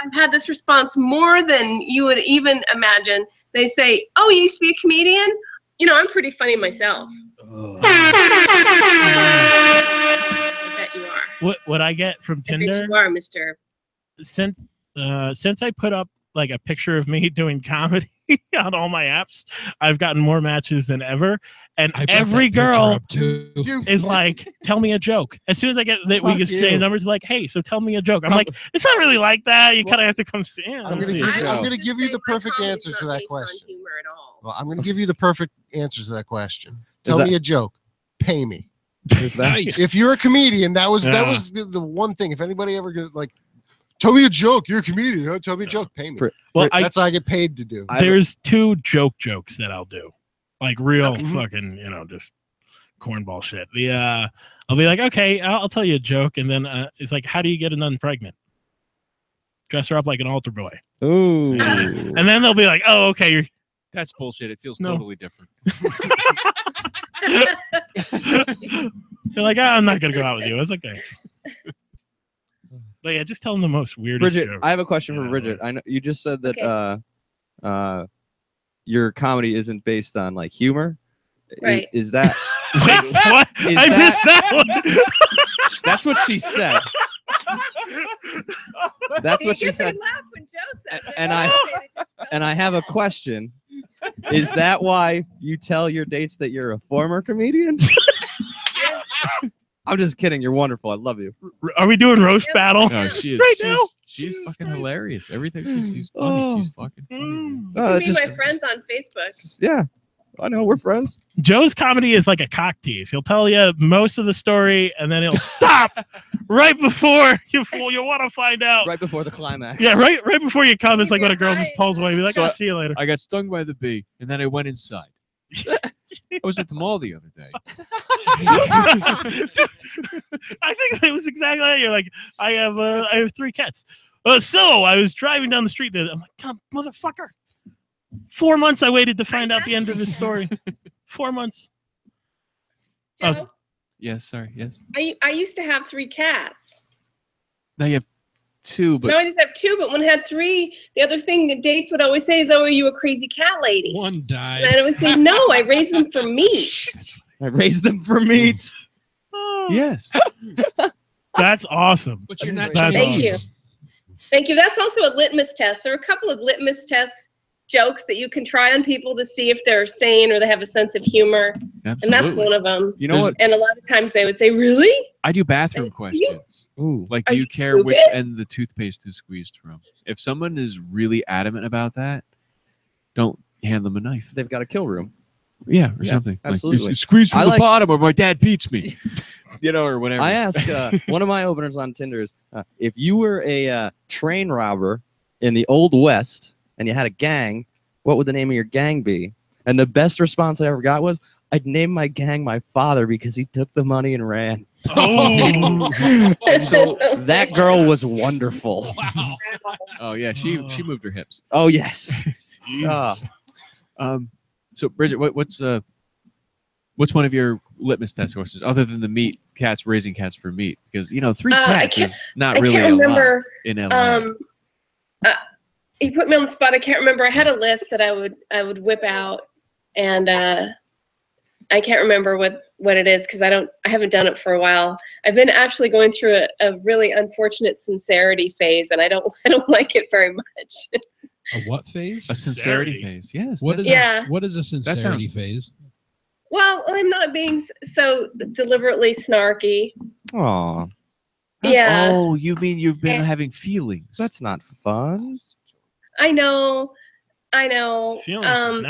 S7: I've had this response more than you would even imagine. They say, oh, you used to be a comedian? I'm pretty funny myself. I bet you are.
S5: What I get from
S7: I bet
S5: Tinder
S7: you are, Mr.
S5: since I put up like a picture of me doing comedy on all my apps, I've gotten more matches than ever. And
S2: I brought
S5: every
S2: that picture
S5: girl
S2: up, too.
S5: is like, tell me a joke. As soon as I get that we
S3: Fuck
S5: exchange
S3: you.
S5: numbers, like, hey, so tell me a joke. I'm like, it's not really like that. You kind of have to come see it.
S3: I'm
S4: I'm
S3: see
S4: going
S3: it.
S4: to give you the
S7: My
S4: perfect
S7: comedy's
S4: answer to
S7: not
S4: that
S7: based on
S4: question.
S7: humor at all.
S4: Well, I'm going to give you the perfect answer to that question.
S3: Is
S4: Tell
S3: that-
S4: me a joke. Pay me.
S3: Is that-
S2: Nice.
S4: If you're a comedian, that was
S5: Yeah.
S4: the one thing. If anybody ever like, tell me a joke. You're a comedian. Huh? Tell me a joke. Pay me.
S5: Well,
S4: That's how I get paid to do.
S5: there's two jokes that I'll do, like real
S4: Okay.
S5: fucking, just cornball shit. I'll be like, okay, I'll tell you a joke, and then it's like, how do you get a nun pregnant? Dress her up like an altar boy,
S3: Ooh.
S5: and then they'll be like, oh, okay, you're
S1: That's bullshit. It feels
S5: No.
S1: totally different.
S5: They're like, I'm not gonna go out with you. It's okay. But yeah, just tell them the most weirdest
S3: Bridget,
S5: joke.
S3: I have a question for
S5: Yeah,
S3: Bridget. I know you just said that
S7: Okay.
S3: your comedy isn't based on like humor.
S7: Right.
S3: Is that
S5: Wait, what?
S3: Is
S5: I
S3: that-
S5: missed that one.
S3: that's what she said? That's what she
S7: You
S3: said.
S7: laugh when Joe said it.
S3: And I have a question. Is that why you tell your dates that you're a former comedian? I'm just kidding. You're wonderful. I love you.
S5: Are we doing roast battle?
S1: No, she is.
S5: Right
S1: she's,
S5: now.
S1: she's fucking
S5: Christ.
S1: hilarious. Everything she's funny.
S3: Oh.
S1: She's fucking funny. man.
S7: You can be
S3: Just-
S7: my friends on Facebook.
S3: yeah, I know we're friends.
S5: Joe's comedy is like a cock tease. He'll tell you most of the story, and then he'll stop right before you want to find out.
S3: Right before the climax.
S5: Yeah, right before you come, it's like when a girl just
S7: Right.
S5: pulls away. Be like,
S1: So
S5: I'll see you later.
S1: I got stung by the bee, and then I went inside. I was at the mall the other day.
S5: I think it was exactly that. You're like, I have 3 cats. So I was driving down the street. I'm like, God, motherfucker. 4 months I waited to find out the end of this story. 4 months. Oh.
S7: Joe,
S1: Yes, sorry. Yes.
S7: I used to have 3 cats.
S1: Now you have 2, but
S7: Now I just have 2, but when I had 3, the other thing that dates would always say is, oh, are you a crazy cat lady?
S2: One
S7: And
S2: died.
S7: I always say, no, I raised them for meat.
S3: I raised them for meat.
S1: yes.
S5: That's awesome.
S2: But you're not
S5: That's
S7: Thank you.
S2: Chinese.
S7: Thank you. That's also a litmus test. There are a couple of litmus test jokes that you can try on people to see if they're sane or they have a sense of humor.
S1: Absolutely.
S7: And that's one of them.
S3: You know
S1: There's-
S3: what?
S7: And a lot of times they would say, really?
S1: I do bathroom
S7: Thank you.
S1: questions.
S3: Ooh.
S1: Like,
S7: Are
S1: do you
S7: you
S1: care which
S7: stupid?
S1: end the toothpaste is squeezed from? If someone is really adamant about that, don't hand them a knife.
S3: They've got a kill room.
S1: Yeah, or
S3: Yeah,
S1: something.
S3: absolutely.
S1: Like, squeeze from
S3: I
S1: the
S3: like-
S1: bottom, or my dad beats me. Or whatever.
S3: I asked one of my openers on Tinder is if you were a train robber in the Old West and you had a gang, what would the name of your gang be? And the best response I ever got was, I'd name my gang my father because he took the money and ran.
S5: Oh.
S3: So that girl was wonderful.
S2: Wow.
S1: Oh yeah, she moved her hips.
S3: Oh yes. Ah.
S1: So Bridget, what's one of your litmus test questions other than the cats raising cats for meat? Because 3
S7: I
S1: cats
S7: can't-
S1: is not
S7: I
S1: really
S7: can't
S1: a lot
S7: remember.
S1: in LA.
S7: You put me on the spot. I can't remember. I had a list that I would whip out, and I can't remember what it is because I haven't done it for a while. I've been actually going through a really unfortunate sincerity phase, and I don't like it very much.
S2: A what phase?
S1: A sincerity
S5: Sincerity.
S1: phase. Yes.
S2: What is
S7: Yeah.
S2: what is a sincerity
S1: sounds-
S2: phase?
S7: Well, I'm not being so deliberately snarky.
S3: Aw,
S7: Yeah,
S1: Oh, you mean you've been
S7: Yeah.
S1: having feelings?
S3: that's not fun.
S7: I know. I know.
S5: Feelings is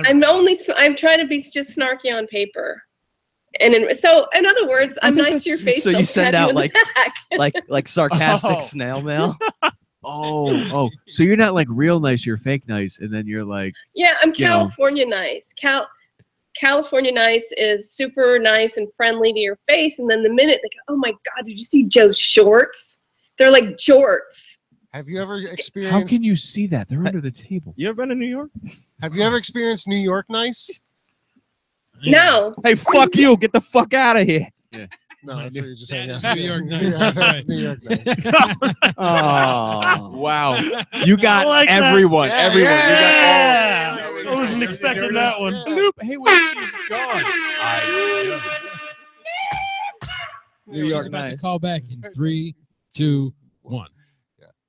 S5: never
S7: I'm trying to be just snarky on paper. And so, in other words, I'm nice to your face.
S3: So you send out like
S7: back.
S3: sarcastic
S1: Oh.
S3: snail mail.
S1: Oh. So you're not like real nice, you're fake nice, and then you're like,
S7: Yeah, I'm
S1: you know.
S7: California nice. California nice is super nice and friendly to your face, and then the minute they go, "Oh my God, did you see Joe's shorts? They're like jorts."
S4: Have you ever
S1: how
S4: experienced?
S1: can you see that? They're under the table.
S3: You ever been to New York?
S4: Have you ever experienced New York nice?
S7: No.
S3: Hey, fuck you! Get the fuck out of here!
S4: No, that's what you're just saying.
S2: That is New York nice.
S4: Yeah,
S2: That's
S4: that's
S2: right.
S4: New York nice.
S3: Oh,
S1: Wow. You got
S5: I like that.
S1: everyone.
S4: Yeah,
S1: Everyone.
S5: Yeah.
S1: You got all.
S5: I wasn't expecting that one.
S1: Bloop. Hey, wait, she's gone.
S3: New
S2: She's
S3: York
S2: about to
S3: nice.
S2: call back in 3, 2, 1.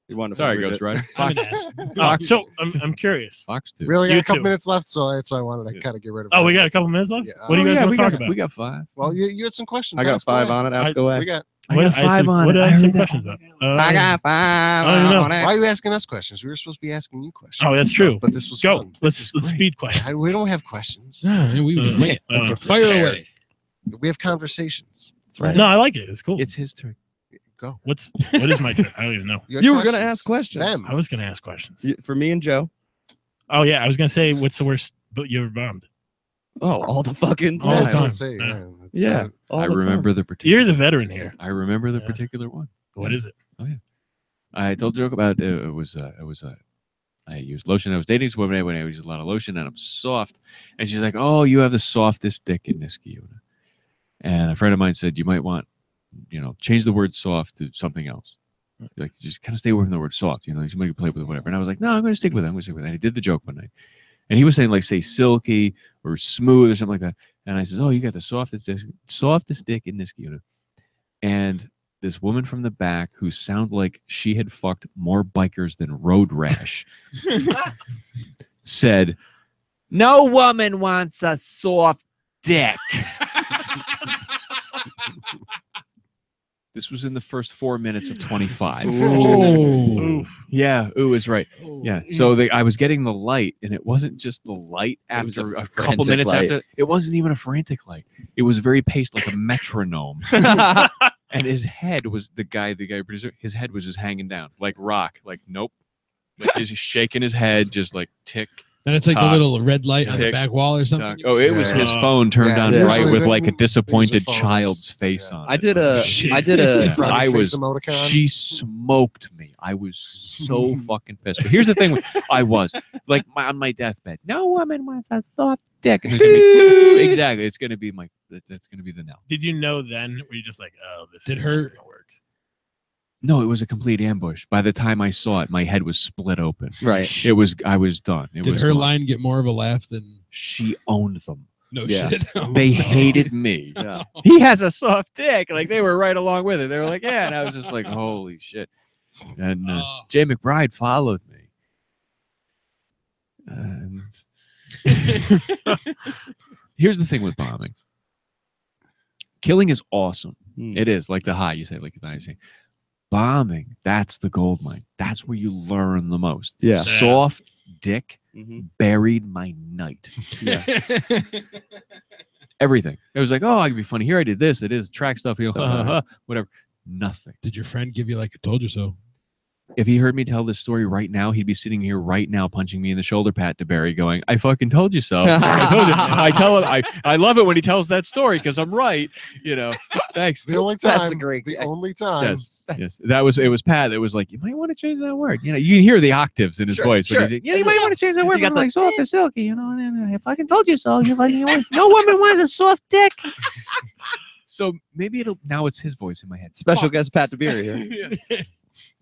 S3: You want to
S1: Sorry, Ghost Rider.
S2: I'm an ass.
S1: Fox,
S5: So I'm curious.
S1: Fox 2.
S4: Really got
S5: You
S4: a couple
S5: too.
S4: minutes left, so that's why I wanted to kind of get rid of.
S5: Oh, we
S4: it.
S5: got a couple minutes left.
S4: Yeah,
S5: What do you guys want
S1: we
S5: to talk
S1: got,
S5: about?
S1: We got 5.
S4: Well, you had some questions.
S3: I got
S4: Ask
S3: 5
S4: away.
S3: on it. Ask
S4: We
S3: away.
S4: got.
S1: I got 5 on
S5: What
S1: it.
S5: did
S1: I
S5: I
S1: heard
S5: some
S1: that.
S5: questions on?
S3: I got 5
S5: I don't know.
S3: on it.
S4: Why are you asking us questions? We were supposed to be asking you questions.
S5: Oh, that's true.
S4: But this was
S5: Go.
S4: fun.
S5: Let's
S1: great.
S5: speed question.
S4: We don't have questions.
S2: We wait. Fire away.
S4: We have conversations.
S3: That's right.
S5: No, I like it. It's cool.
S1: It's his turn.
S4: Go.
S5: What is my turn? I don't even know.
S3: You were gonna ask questions.
S4: Them.
S5: I was gonna ask questions.
S3: For me and Joe.
S5: Oh yeah, I was gonna say, what's the worst boat you ever bombed?
S3: Oh, all the fucking
S5: All the
S3: time.
S4: That's
S5: time.
S4: insane,
S5: Yeah.
S4: man. That's,
S3: Yeah. all
S1: I
S3: the time.
S1: remember the particular.
S5: You're the veteran here.
S1: I remember the
S5: Yeah.
S1: particular one.
S5: What is it?
S1: I told a joke about I used lotion. I was dating this woman when I used a lot of lotion and I'm soft. And she's like, "Oh, you have the softest dick in Niski." And a friend of mine said, "You might want, change the word soft to something else. Like just kind of stay away from the word soft. You might play with it, whatever." And I was like, "No, I'm going to stick with it. I'm going to stick with it." And he did the joke one night, and he was saying like, say silky or smooth or something like that. And I says, "Oh, you got the softest dick in Niski." And this woman from the back who sounded like she had fucked more bikers than Road Rash said, "No woman wants a soft dick." This was in the first 4 minutes of 25.
S2: Oh.
S1: Yeah, ooh is right. Yeah. So I was getting the light, and it wasn't just the light
S3: It was
S1: after
S3: a
S1: a couple
S3: frantic
S1: minutes
S3: light.
S1: after. It wasn't even a frantic light. It was very paced, like a metronome. And his head was the guy producer. His head was just hanging down, like rock. Like nope. Like he's just shaking his head, just like tick.
S2: Then it's like the
S1: Tock.
S2: little red light on the
S1: Tick.
S2: back wall or
S1: Tock.
S2: something.
S1: Oh, it was
S4: Yeah.
S1: his phone turned
S4: Yeah,
S1: on
S3: yeah.
S1: bright
S4: Usually
S1: with
S4: they-
S1: like a
S4: these are
S1: disappointed
S4: phones.
S1: child's face
S4: Yeah.
S1: on
S3: I
S1: it.
S3: did a.
S2: Shit.
S3: I did a.
S1: Yeah.
S4: Froggy
S1: I
S4: face
S1: was-
S4: emoticon.
S1: She smoked me. I was so fucking pissed. But here's the thing: I was like on my deathbed. No woman wants a soft dick. And there's gonna be, exactly. It's gonna be that's gonna be the no.
S5: Did you know then? Were you just like, oh, this
S2: Did
S5: is
S2: her-
S5: not gonna work?
S1: No, it was a complete ambush. By the time I saw it, my head was split open.
S3: Right.
S1: I was done. It
S2: Did
S1: was
S2: her
S1: gone.
S2: line get more of a laugh than
S1: She owned them.
S2: no
S3: Yeah.
S2: shit? Oh,
S1: They
S2: no.
S1: hated me.
S3: Yeah.
S1: He has a soft dick. Like they were right along with it. They were like, yeah, and I was just like, holy shit. And
S2: Oh.
S1: Jay McBride followed me. And here's the thing with bombing. Killing is awesome.
S3: Hmm.
S1: It is like the high. You say like the high. You say. Bombing, that's the gold mine. That's where you learn the most.
S3: Yeah.
S1: Soft dick
S3: Mhm.
S1: buried my night.
S3: Yeah.
S1: Everything. It was like, oh, I could be funny. Here I did this. It is track stuff.
S3: Uh-huh.
S1: Whatever. Nothing.
S2: Did your friend give you like a told you so?
S1: If he heard me tell this story right now, he'd be sitting here right now punching me in the shoulder pat to Barry going, I fucking told you so. I told you. I tell him I love it when he tells that story because I'm right. Thanks.
S4: the only
S3: That's
S4: time.
S3: a great
S4: The
S3: guy.
S4: only time.
S1: Yes. It was Pat. It was like, you might want to change that word. You can hear the octaves in his
S3: Sure,
S1: voice.
S3: sure.
S1: When he's, you might want to change that word.
S3: You got
S1: I'm
S3: the-
S1: like soft and silky, and I fucking told you so. You fucking no woman wants a soft dick. So maybe now it's his voice in my head.
S3: Special guest Pat DeBeer here.
S1: Yeah.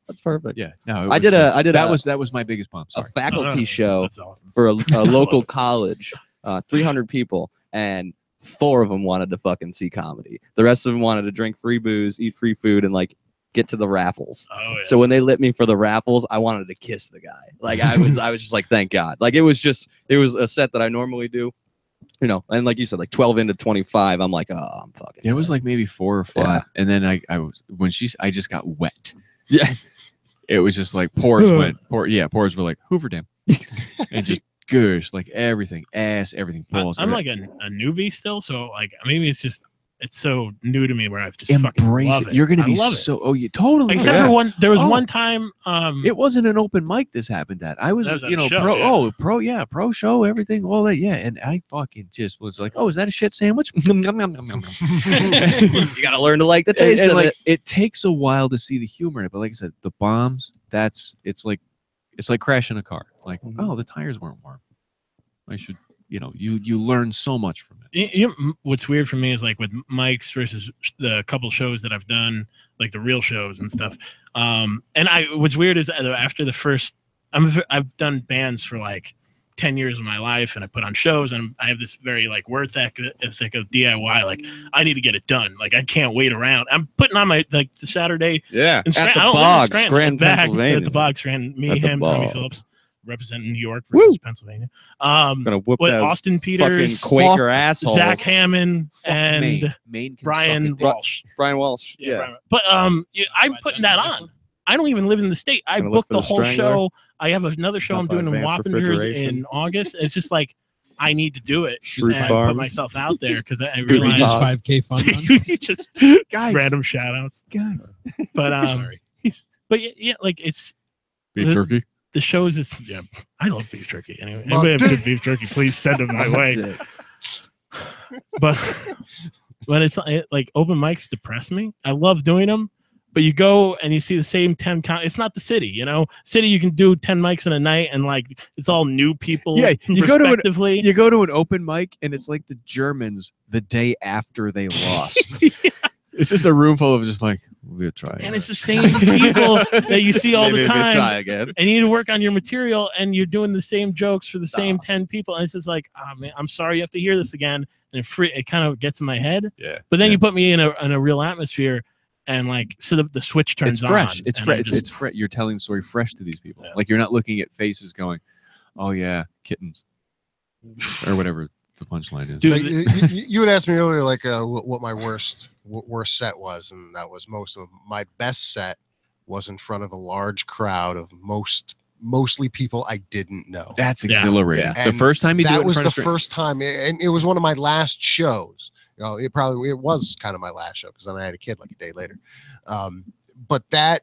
S3: That's perfect.
S1: Yeah. No, it
S3: I did
S1: was,
S3: a-
S1: that was my biggest bump.
S3: A
S1: Sorry.
S3: faculty show
S5: That's awesome.
S3: for a local college, 300 people, and 4 of them wanted to fucking see comedy. The rest of them wanted to drink free booze, eat free food, and like get to the raffles.
S5: Oh yeah.
S3: So when they lit me for the raffles, I wanted to kiss the guy. Like I was just like, thank God. Like it was a set that I normally do, and like you said, like 12 into 25, I'm like, oh, I'm fucking.
S1: It was like maybe 4 or 5,
S3: Yeah.
S1: and then I just got wet.
S3: Yeah.
S1: It was just like pores were like Hoover Dam, and just gosh, like everything, ass, everything, balls.
S5: I'm like a newbie still, so like maybe it's so new to me where I've just fucking
S1: embrace
S5: love
S1: it.
S5: it.
S1: You're gonna be
S5: love
S1: so. Oh, you totally.
S5: Except for one, there was one time.
S1: It wasn't an open mic. This happened at. I was,
S5: That was at
S1: you
S5: a
S1: know,
S5: show,
S1: pro show, everything, all that, yeah. And I fucking just was like, oh, is that a shit sandwich?
S3: You got to learn to like the taste
S1: and
S3: of
S1: like,
S3: it.
S1: It takes a while to see the humor in it, but like I said, the bombs. It's like crashing a car. Like, oh, the tires weren't warm. I should. You know, you learn so much from it.
S5: You know, what's weird for me is like with mics versus the couple shows that I've done, like the real shows and stuff. And what's weird is after the first, I've done bands for like 10 years of my life, and I put on shows, and I have this very like work ethic of DIY. Like I need to get it done. Like I can't wait around. I'm putting on my the Saturday.
S3: Yeah,
S5: at the
S3: Bog, Scranton, Pennsylvania.
S5: At the Bog, Scranton. Me, him,
S3: Bog.
S5: Tommy Phillips. Representing New York versus Pennsylvania.
S3: Gonna whoop
S5: with
S3: that
S5: Austin Peters,
S3: fucking Quaker asshole,
S5: Zach Hammond, and
S1: Maine
S5: Brian Walsh.
S3: Brian Walsh.
S5: Yeah.
S3: Yeah.
S5: But I'm putting that on. I don't even live in the state. I
S3: Gonna
S5: booked
S3: look
S5: the
S3: for the
S5: whole
S3: Strangler.
S5: show. I have another show I'm doing in
S3: Advanced
S5: Wappingers
S3: refrigeration.
S5: in August. It's just like I need to do it
S3: Fruit
S5: and
S3: Farms.
S5: put myself out there because I
S3: Fruit
S5: realize
S2: Just
S3: Farms.
S2: 5K fun run.
S5: just
S1: Guys,
S5: random shout outs.
S1: guys.
S5: But
S2: Sorry.
S5: but yeah, like it's
S1: Beef jerky.
S5: the shows is I love beef jerky. Anyway, anybody have good beef jerky, please send them my way. But it's like open mics depress me. I love doing them, but you go and you see the same 10 it's not the city, you know. City you can do 10 mics in a night and like it's all new people.
S1: Yeah, you go to an open mic and it's like the Germans the day after they lost. It's just a room full of just like we'll try.
S5: And it's the same people that you see all the time.
S3: Try again.
S5: And you need to work on your material, and you're doing the same jokes for the same 10 people. And it's just like, oh man, I'm sorry you have to hear this again. And it kind of gets in my head.
S1: Yeah.
S5: But then you put me in a real atmosphere, and like so the switch turns
S1: it's fresh.
S5: on.
S1: It's fresh. It's fresh. You're telling the story fresh to these people.
S5: Yeah.
S1: Like you're not looking at faces going, "Oh yeah, kittens," or whatever the punchline is.
S5: Dude,
S4: Like, you had asked me earlier, like what my worst set was, and that was most of my best set was in front of a large crowd of mostly people I didn't know.
S1: That's exhilarating.
S4: Yeah.
S1: The
S4: And
S1: first time you do it
S4: that
S1: in
S4: was
S1: front
S4: the
S1: of
S4: first time, and it was one of my last shows. You know, it was kind of my last show because then I had a kid like a day later. But that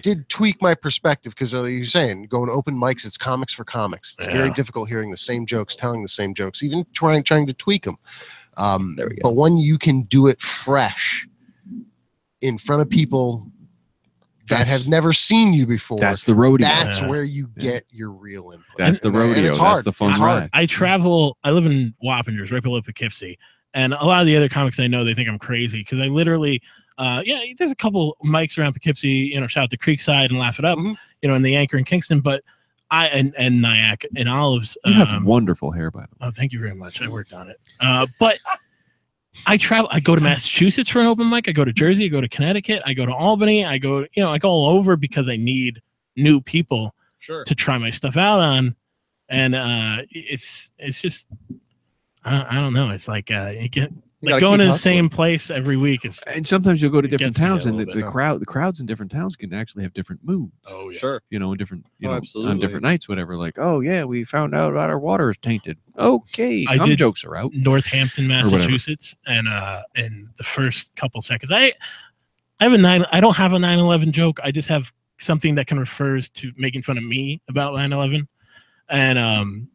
S4: did tweak my perspective because you're saying going to open mics, it's comics for comics. It's very difficult hearing the same jokes, telling the same jokes, even trying to tweak them.
S3: There we go.
S4: But when you can do it fresh in front of people that have never seen you before,
S1: That's the rodeo.
S4: that's where you get your real input.
S1: That's the
S4: And
S1: rodeo.
S4: it's
S1: That's
S4: hard.
S1: the fun
S4: It's hard.
S1: ride.
S5: I travel. I live in Wappingers, right below Poughkeepsie, and a lot of the other comics I know, they think I'm crazy because I literally, there's a couple mics around Poughkeepsie, you know, shout out to Creekside and Laugh It Up,
S4: Mhm.
S5: you know, and the Anchor in Kingston, but and Nyack and Olives.
S1: You have wonderful hair, by the way.
S5: Oh, thank you very much. I worked on it. But I travel. I go to Massachusetts for an open mic. I go to Jersey. I go to Connecticut. I go to Albany. I go all over because I need new people to try my stuff out on. And it's just I don't know. It's like you get like going to the same place every week is.
S1: And sometimes you'll go to different
S5: gets me a
S1: towns, and
S5: little
S1: the crowds in different towns can actually have different moods.
S5: Oh yeah.
S3: Sure.
S1: You know, in different, on
S3: absolutely.
S1: different nights, whatever. Like, oh yeah, we found out our water is tainted. Okay,
S5: I
S1: some
S5: did
S1: jokes are out.
S5: Northampton,
S1: whatever.
S5: Massachusetts, and in the first couple seconds, I have I don't have a 9/11 joke. I just have something that can refers to making fun of me about 9/11, and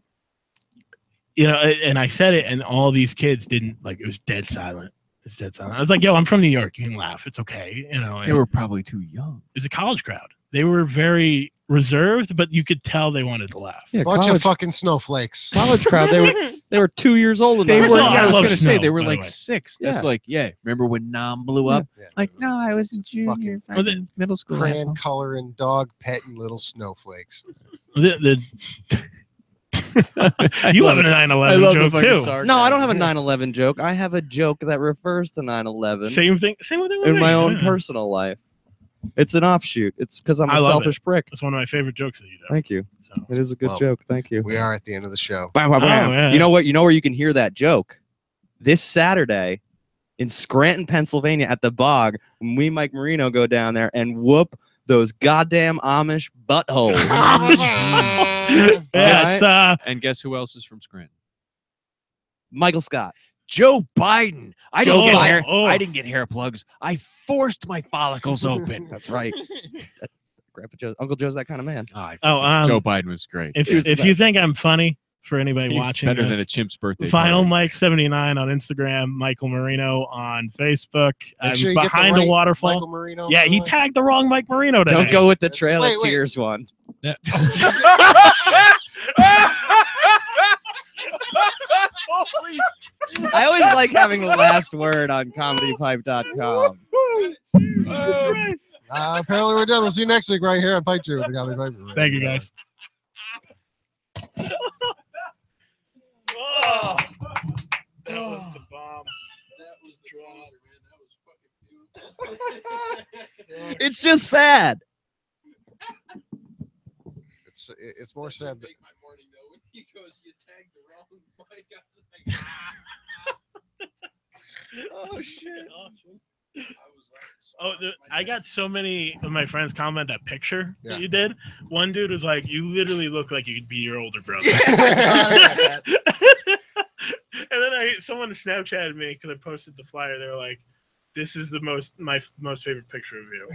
S5: you know, and I said it, and all these kids didn't like. It was dead silent. It's dead silent. I was like, "Yo, I'm from New York. You can laugh. It's okay." You know,
S1: They were probably too young.
S5: it was a college crowd. They were very reserved, but you could tell they wanted to laugh.
S3: Yeah,
S4: Bunch of
S3: college,
S4: fucking snowflakes.
S3: college crowd. They were 2 years old.
S1: They
S5: First
S1: were.
S5: of all,
S1: Yeah,
S5: I
S1: I was
S5: love
S1: gonna say
S5: snow,
S1: they were
S5: by the
S1: like
S5: way.
S1: 6. That's
S3: Yeah.
S1: like, yeah. Remember when Nam blew up?
S4: Yeah.
S1: Like, no, I was in junior,
S4: Fucking
S1: fucking middle school.
S4: Crayon
S1: asshole.
S4: color and dog petting little snowflakes.
S5: You have a 9/11 joke too.
S3: No, I don't have a 9/11 joke. I have a joke that refers to 9/11
S5: Same thing with
S3: in
S5: me,
S3: my own
S5: yeah.
S3: personal life. It's an offshoot. It's because I'm
S5: I
S3: a
S5: love
S3: selfish prick.
S5: That's one of my favorite jokes that you do.
S3: Thank you.
S5: So.
S3: It is a good
S4: Well,
S3: joke. Thank you.
S4: We are at the end of the show.
S3: Bam, bam, bam.
S5: yeah.
S3: You know what? You know where you can hear that joke? This Saturday in Scranton, Pennsylvania at the Bog, when we, Mike Marino, go down there and whoop those goddamn Amish buttholes.
S5: Yeah,
S1: And guess who else is from Scranton?
S3: Michael Scott.
S8: Joe Biden. I
S3: Joe
S8: didn't get
S3: Biden.
S8: hair.
S5: Oh.
S8: I didn't get hair plugs. I forced my follicles open.
S3: That's right. Grandpa Joe, Uncle Joe's that kind of man.
S1: Joe Biden was great.
S5: If you think I'm funny, for anybody
S1: He's
S5: watching
S1: better
S5: this,
S1: than a chimp's birthday.
S5: Final
S1: party.
S5: Mike 79 on Instagram, Michael Marino on Facebook.
S4: Make
S5: I'm
S4: sure you get the
S5: behind the
S4: right
S5: waterfall.
S4: Michael Marino.
S5: Yeah, he tagged the wrong Mike Marino today.
S3: Don't go with the
S4: That's-
S3: Trail
S4: wait,
S3: of
S4: wait.
S3: Tears one. I always like having the last word on comedypipe.com.
S4: Apparently we're done. We'll see you next week right here on Pipe Dream with the Comedy Pipe.
S5: Thank you, guys. Oh, that was the bomb.
S2: That was the water, man. That was fucking beautiful.
S3: It's just sad.
S4: It's more sad that
S2: Make my morning though when he goes, you tagged the wrong mic. I was like,
S3: Oh shit.
S5: Awesome.
S2: I was like, so
S5: Oh, I got so many of my friends comment that picture
S4: Yeah.
S5: that you did. One dude was like, "You literally look like you could be your older brother." And then someone Snapchatted me because I posted the flyer. They were like, "This is my most favorite picture of you."